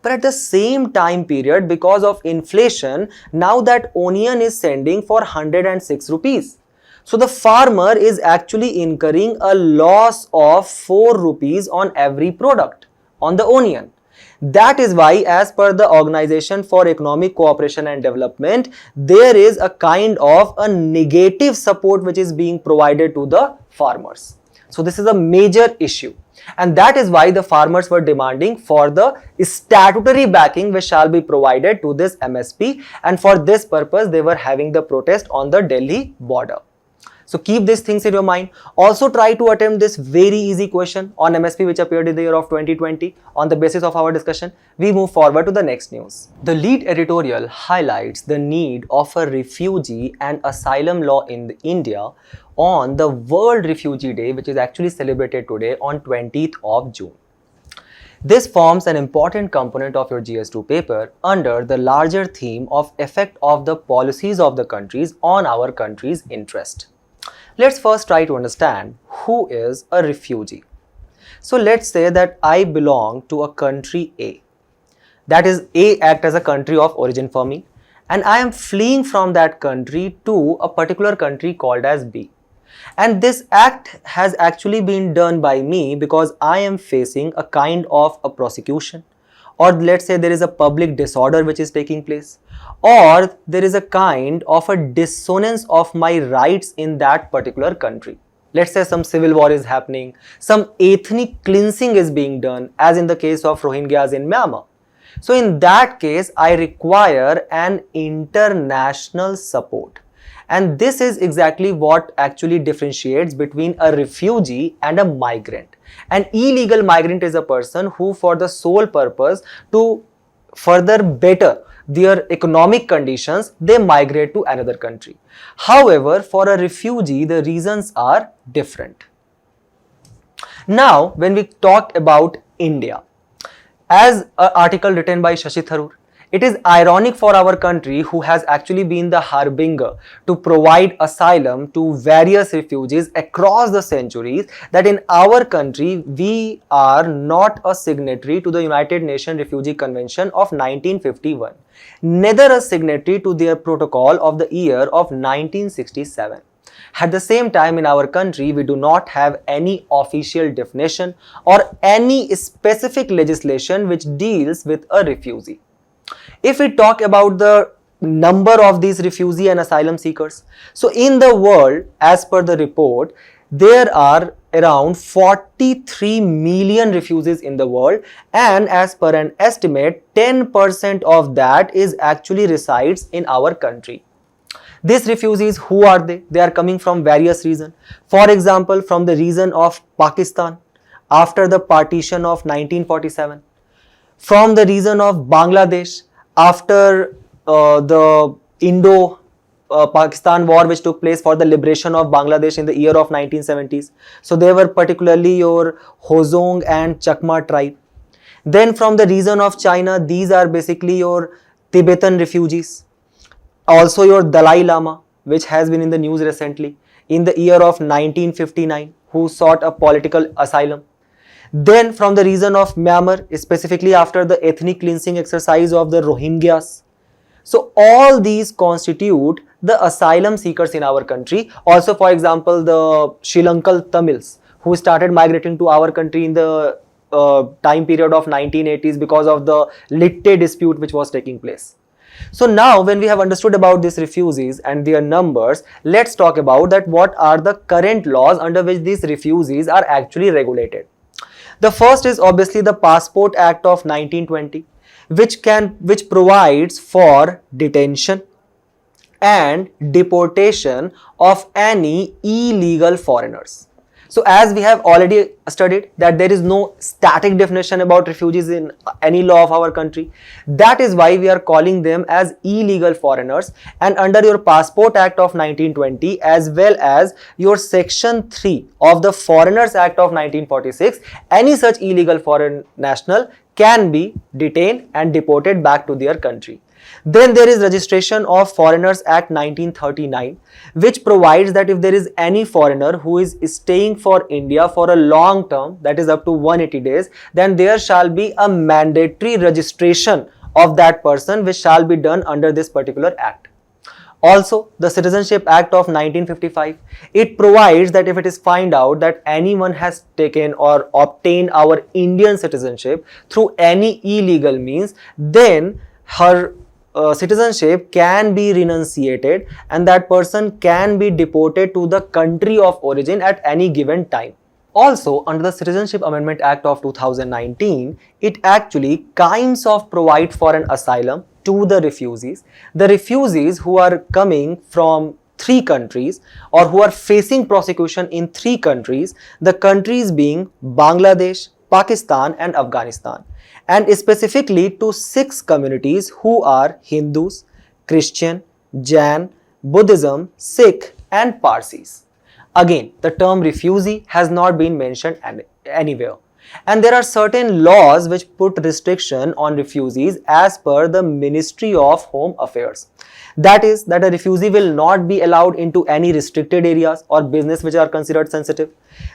But at the same time period, because of inflation, now that onion is sending for 106 rupees. So the farmer is actually incurring a loss of 4 rupees on every product on the onion. That is why, as per the Organization for Economic Cooperation and Development, there is a kind of a negative support which is being provided to the farmers. So this is a major issue, and that is why the farmers were demanding for the statutory backing which shall be provided to this MSP, and for this purpose they were having the protest on the Delhi border. So keep these things in your mind. Also try to attempt this very easy question on MSP which appeared in the year of 2020. On the basis of our discussion, we move forward to the next news. The lead editorial highlights the need of a refugee and asylum law in India on the World Refugee Day, which is actually celebrated today on 20th of June. This forms an important component of your GS2 paper under the larger theme of effect of the policies of the countries on our country's interest. Let's first try to understand who is a refugee. So let's say that I belong to a country A. That is, A act as a country of origin for me, and I am fleeing from that country to a particular country called as B. And this act has actually been done by me because I am facing a kind of a prosecution, or let's say there is a public disorder which is taking place, or there is a kind of a dissonance of my rights in that particular country. Let's say some civil war is happening, some ethnic cleansing is being done, as in the case of Rohingyas in Myanmar. So in that case, I require an international support. And this is exactly what actually differentiates between a refugee and a migrant. An illegal migrant is a person who, for the sole purpose to further better their economic conditions, they migrate to another country. However, for a refugee, the reasons are different. Now, when we talk about India, as an article written by Shashi Tharoor, it is ironic for our country, who has actually been the harbinger to provide asylum to various refugees across the centuries, that in our country we are not a signatory to the United Nations Refugee Convention of 1951, neither a signatory to their protocol of the year of 1967. At the same time, in our country, we do not have any official definition or any specific legislation which deals with a refugee. If we talk about the number of these refugee and asylum seekers, so in the world, as per the report, there are around 43 million refugees in the world, and as per an estimate, 10% of that is actually resides in our country. These refugees, who are they? They are coming from various regions. For example, from the region of Pakistan after the partition of 1947, from the region of Bangladesh after the Indo-Pakistan war which took place for the liberation of Bangladesh in the year of 1970s. So they were particularly your Hozong and Chakma tribe. Then from the region of China, these are basically your Tibetan refugees. Also your Dalai Lama, which has been in the news recently in the year of 1959, who sought a political asylum. Then from the region of Myanmar, specifically after the ethnic cleansing exercise of the Rohingyas. So all these constitute the asylum seekers in our country. Also, for example, the Sri Lankan Tamils, who started migrating to our country in the time period of 1980s because of the Litte dispute which was taking place. So now, when we have understood about these refugees and their numbers, let's talk about that what are the current laws under which these refugees are actually regulated. The first is obviously the Passport Act of 1920, which provides for detention and deportation of any illegal foreigners. So as we have already studied that there is no static definition about refugees in any law of our country. That is why we are calling them as illegal foreigners, and under your Passport Act of 1920 as well as your Section 3 of the Foreigners Act of 1946, any such illegal foreign national can be detained and deported back to their country. Then there is Registration of Foreigners Act 1939, which provides that if there is any foreigner who is staying for India for a long term, that is up to 180 days, then there shall be a mandatory registration of that person which shall be done under this particular act. Also, the Citizenship Act of 1955, it provides that if it is found out that anyone has taken or obtained our Indian citizenship through any illegal means, then her citizenship can be renunciated and that person can be deported to the country of origin at any given time. Also, under the Citizenship Amendment Act of 2019, it actually kinds of provide for an asylum to the refugees. The refugees who are coming from 3 countries or who are facing prosecution in 3 countries, the countries being Bangladesh, Pakistan and Afghanistan, and specifically to 6 communities who are Hindus, Christian, Jain, Buddhism, Sikh and Parsis. Again, the term refugee has not been mentioned anywhere. And there are certain laws which put restriction on refugees as per the Ministry of Home Affairs. That is that a refugee will not be allowed into any restricted areas or business which are considered sensitive.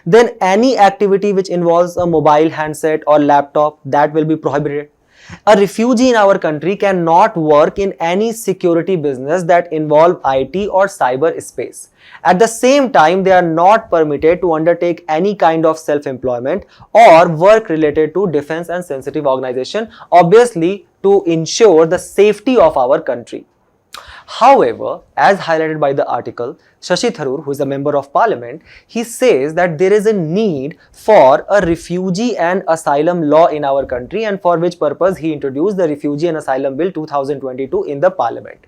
Then any activity which involves a mobile handset or laptop, that will be prohibited. A refugee in our country cannot work in any security business that involve IT or cyber space. At the same time, they are not permitted to undertake any kind of self-employment or work related to defense and sensitive organization, obviously to ensure the safety of our country. However, as highlighted by the article, Shashi Tharoor, who is a member of parliament, he says that there is a need for a refugee and asylum law in our country, and for which purpose he introduced the Refugee and Asylum Bill 2022 in the parliament,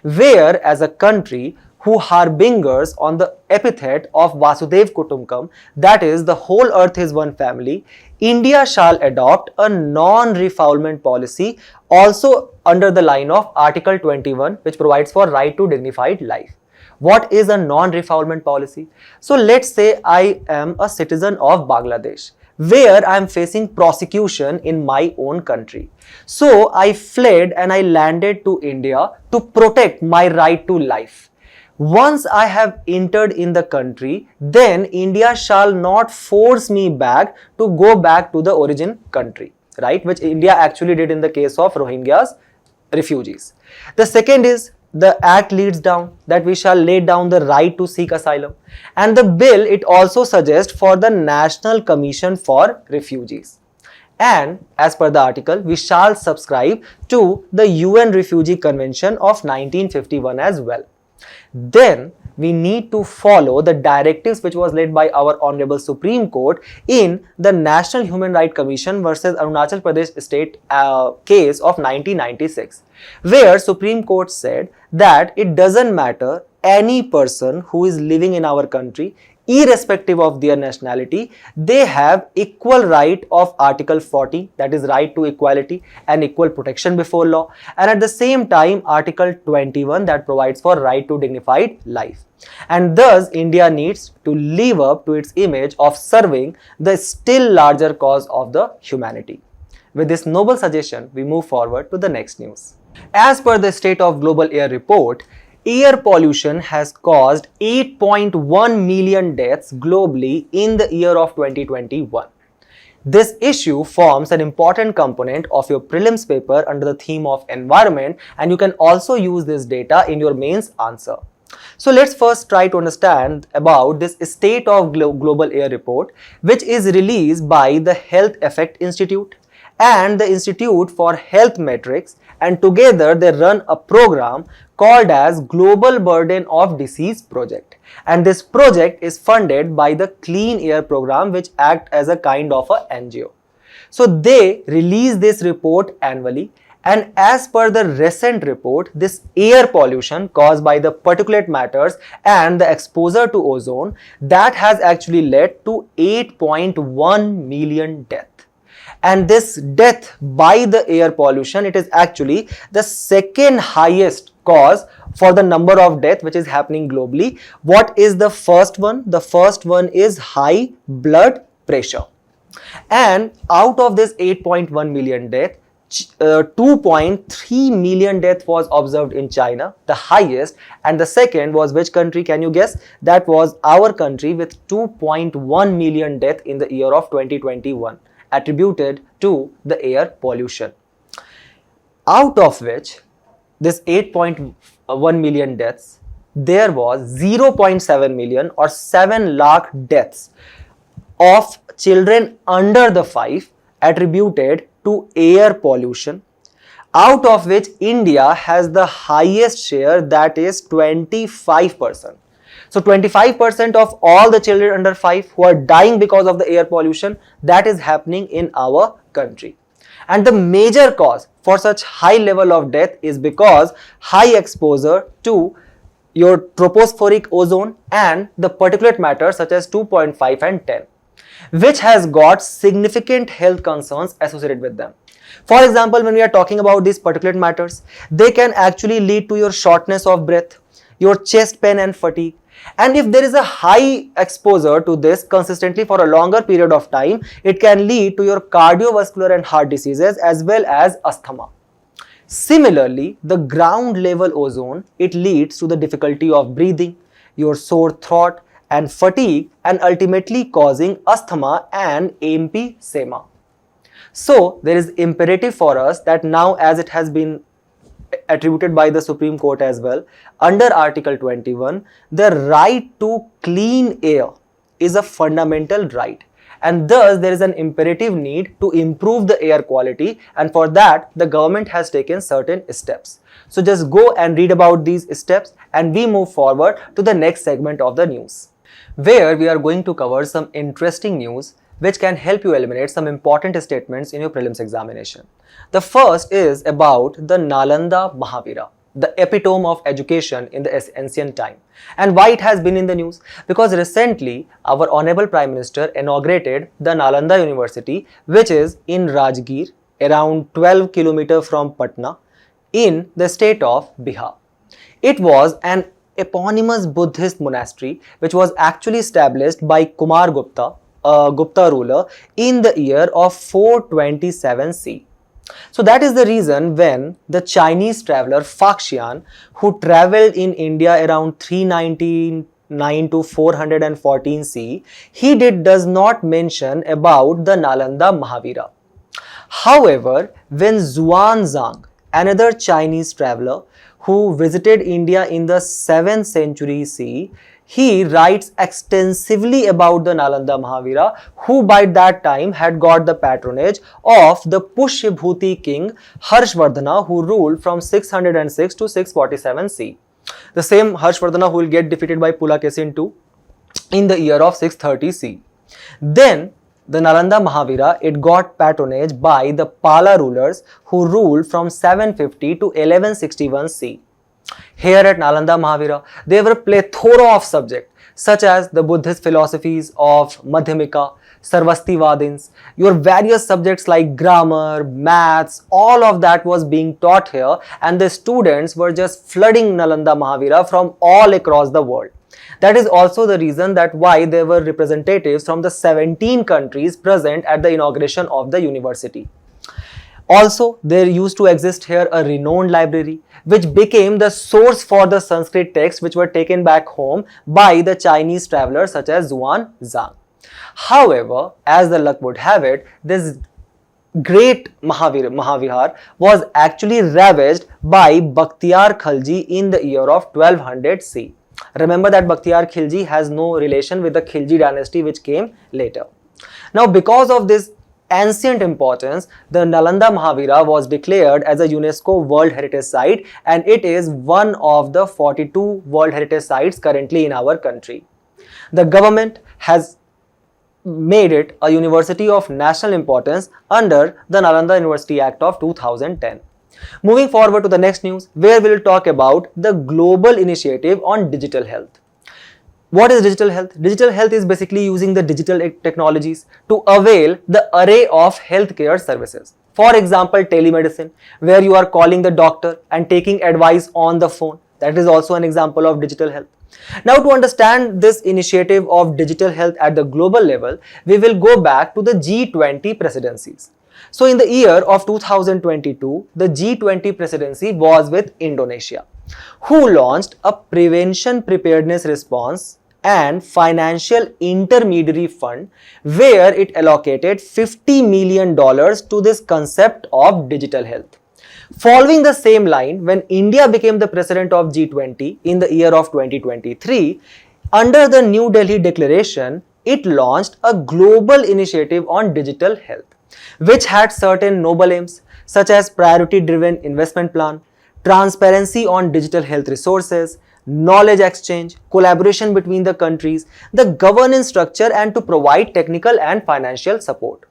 where as a country who harbingers on the epithet of Vasudev Kutumbakam, that is, the whole earth is one family, India shall adopt a non-refoulement policy also under the line of Article 21, which provides for right to dignified life. What is a non-refoulement policy? So let's say I am a citizen of Bangladesh, where I am facing prosecution in my own country. So I fled and I landed to India to protect my right to life. Once I have entered in the country, then India shall not force me back to go back to the origin country, right? Which India actually did in the case of Rohingyas refugees. The second is the act leads down that we shall lay down the right to seek asylum. And the bill, it also suggests for the National Commission for Refugees. And as per the article, we shall subscribe to the UN Refugee Convention of 1951 as well. Then we need to follow the directives which was led by our Honorable Supreme Court in the National Human Rights Commission versus Arunachal Pradesh State case of 1996, where Supreme Court said that it doesn't matter any person who is living in our country, irrespective of their nationality, they have equal right of Article 40, that is right to equality and equal protection before law, and at the same time Article 21 that provides for right to dignified life. And thus India needs to live up to its image of serving the still larger cause of the humanity. With this noble suggestion, we move forward to the next news. As per the State of Global Air report, air pollution has caused 8.1 million deaths globally in the year of 2021. This issue forms an important component of your prelims paper under the theme of environment, and you can also use this data in your mains answer. So let's first try to understand about this State of Global Air report, which is released by the Health Effect Institute and the Institute for Health Metrics, and together they run a program called as Global Burden of Disease Project. And this project is funded by the Clean Air Program, which acts as a kind of a NGO. So they release this report annually, and as per the recent report, this air pollution caused by the particulate matters and the exposure to ozone, that has actually led to 8.1 million deaths. And this death by the air pollution, it is actually the second highest cause for the number of death which is happening globally. What is the first one? The first one is high blood pressure. And out of this 8.1 million death, 2.3 million death was observed in China, the highest, and the second was which country, can you guess? That was our country with 2.1 million death in the year of 2021. Attributed to the air pollution. Out of which, this 8.1 million deaths, there was 0.7 million or 7 lakh deaths of children under the 5 attributed to air pollution, out of which India has the highest share, that is 25%. So 25% of all the children under 5 who are dying because of the air pollution, that is happening in our country. And the major cause for such high level of death is because high exposure to your tropospheric ozone and the particulate matter such as 2.5 and 10, which has got significant health concerns associated with them. For example, when we are talking about these particulate matters, they can actually lead to your shortness of breath, your chest pain and fatigue. And if there is a high exposure to this consistently for a longer period of time, it can lead to your cardiovascular and heart diseases as well as asthma. Similarly, the ground level ozone, it leads to the difficulty of breathing, your sore throat and fatigue, and ultimately causing asthma and emphysema. So there is imperative for us that now, as it has been attributed by the Supreme Court as well, under Article 21, the right to clean air is a fundamental right, and thus there is an imperative need to improve the air quality, and for that the government has taken certain steps. So just go and read about these steps, and we move forward to the next segment of the news, where we are going to cover some interesting news which can help you eliminate some important statements in your prelims examination. The first is about the Nalanda Mahavira, the epitome of education in the ancient time. And why it has been in the news? Because recently our Honorable Prime Minister inaugurated the Nalanda University, which is in Rajgir, around 12 km from Patna, in the state of Bihar. It was an eponymous Buddhist monastery which was actually established by Kumar Gupta, a Gupta ruler, in the year of 427 C. So that is the reason when the Chinese traveler Faxian, who traveled in India around 399 to 414 C, he does not mention about the Nalanda Mahavira. However, when Xuanzang, another Chinese traveler who visited India in the 7th century C, he writes extensively about the Nalanda Mahavira, who by that time had got the patronage of the Pushyabhuti king Harshvardhana, who ruled from 606 to 647 C. The same Harshvardhana who will get defeated by Pulakesin II in the year of 630 C. Then the Nalanda Mahavira, it got patronage by the Pala rulers who ruled from 750 to 1161 C. Here at Nalanda Mahavira, there were plethora of subjects such as the Buddhist philosophies of Madhyamika, Sarvastivadins, your various subjects like grammar, maths, all of that was being taught here, and the students were just flooding Nalanda Mahavira from all across the world. That is also the reason that why there were representatives from the 17 countries present at the inauguration of the university. Also, there used to exist here a renowned library which became the source for the Sanskrit texts which were taken back home by the Chinese travelers such as Xuanzang. However, as the luck would have it, this great Mahavihar was actually ravaged by Bakhtiyar Khalji in the year of 1200 C. Remember that Bakhtiyar Khilji has no relation with the Khilji dynasty which came later. Now, because of this ancient importance, the Nalanda Mahavira was declared as a UNESCO World Heritage Site, and it is one of the 42 World Heritage Sites currently in our country. The government has made it a university of national importance under the Nalanda University Act of 2010. Moving forward to the next news, where we will talk about the global initiative on digital health. What is digital health? Digital health is basically using the digital technologies to avail the array of healthcare services. For example, telemedicine, where you are calling the doctor and taking advice on the phone. That is also an example of digital health. Now, to understand this initiative of digital health at the global level, we will go back to the G20 presidencies. So, in the year of 2022, the G20 presidency was with Indonesia, who launched a prevention preparedness response and financial intermediary fund, where it allocated $50 million to this concept of digital health. Following the same line, when India became the president of G20 in the year of 2023, under the New Delhi Declaration, it launched a global initiative on digital health, which had certain noble aims such as priority-driven investment plan, transparency on digital health resources, knowledge exchange, collaboration between the countries, the governance structure, and to provide technical and financial support.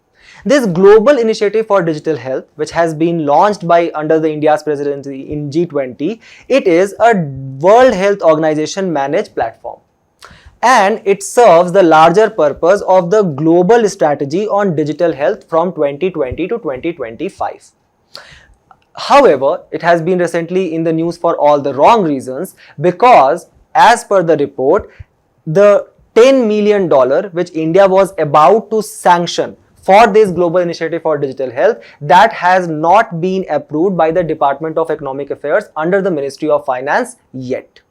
This global initiative for digital health, which has been launched by under the India's presidency in G20, it is a World Health Organization managed platform, and it serves the larger purpose of the global strategy on digital health from 2020 to 2025. However, it has been recently in the news for all the wrong reasons, because as per the report, the $10 million which India was about to sanction for this global initiative for digital health, that has not been approved by the Department of Economic Affairs under the Ministry of Finance yet.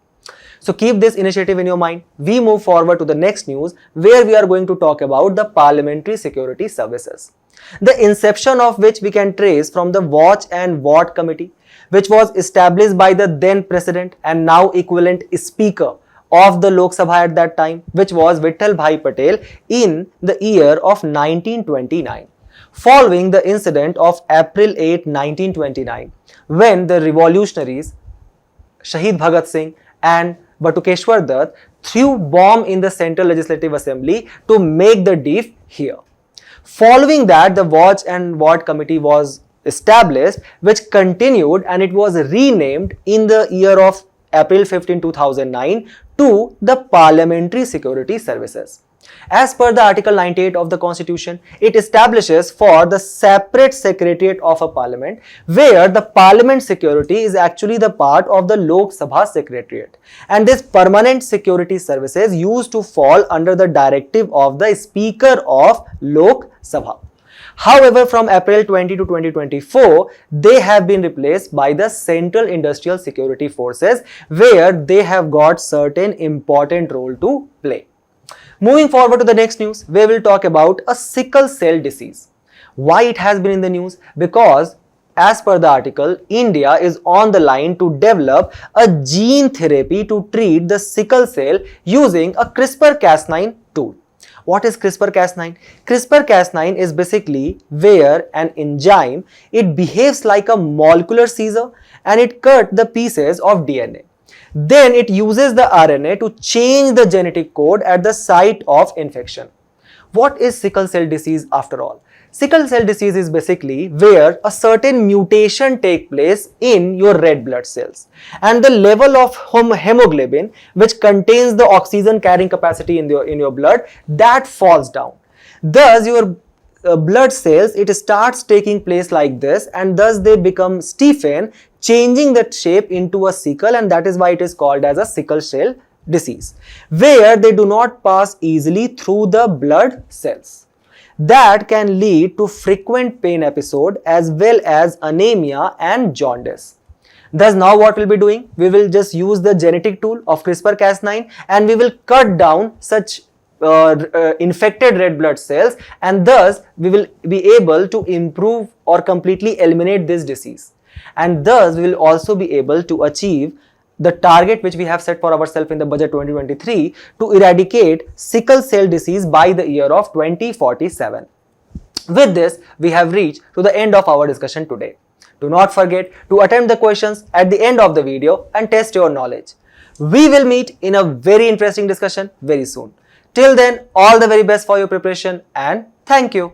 So keep this initiative in your mind. We move forward to the next news, where we are going to talk about the Parliamentary Security Services. the inception of which we can trace from the Watch and Ward Committee, which was established by the then President and now equivalent Speaker of the Lok Sabha at that time, which was Vittal Bhai Patel, in the year of 1929. Following the incident of April 8, 1929, when the revolutionaries Shahid Bhagat Singh and Batukeshwar Dutt threw bomb in the Central Legislative Assembly to make the deed here. Following that, the Watch and Ward Committee was established, which continued, and it was renamed in the year of April 15, 2009 to the Parliamentary Security Services. As per the Article 98 of the Constitution, it establishes for the separate Secretariat of a Parliament, where the Parliament security is actually the part of the Lok Sabha Secretariat, and this permanent security services used to fall under the directive of the Speaker of Lok Sabha. However, from April 20 to 2024, they have been replaced by the Central Industrial Security Forces, where they have got certain important role to play. Moving forward to the next news, we will talk about a sickle cell disease. Why it has been in the news? Because as per the article, India is on the line to develop a gene therapy to treat the sickle cell using a CRISPR-Cas9 tool. What is CRISPR-Cas9? CRISPR-Cas9 is basically where an enzyme, it behaves like a molecular scissor and it cuts the pieces of DNA. Then it uses the RNA to change the genetic code at the site of infection. What is sickle cell disease after all? Sickle cell disease is basically where a certain mutation takes place in your red blood cells, and the level of hemoglobin, which contains the oxygen carrying capacity in your blood, that falls down. Thus your blood cells, it starts taking place like this, and thus they become stiffen, changing that shape into a sickle, and that is why it is called as a sickle cell disease, where they do not pass easily through the blood cells. That can lead to frequent pain episode as well as anemia and jaundice. Thus now what we'll be doing? We will just use the genetic tool of CRISPR-Cas9 and we will cut down such infected red blood cells, and thus we will be able to improve or completely eliminate this disease. And thus we will also be able to achieve the target which we have set for ourselves in the budget 2023 to eradicate sickle cell disease by the year of 2047. With this, we have reached to the end of our discussion today. Do not forget to attempt the questions at the end of the video and test your knowledge. We will meet in a very interesting discussion very soon. Till then, all the very best for your preparation and thank you.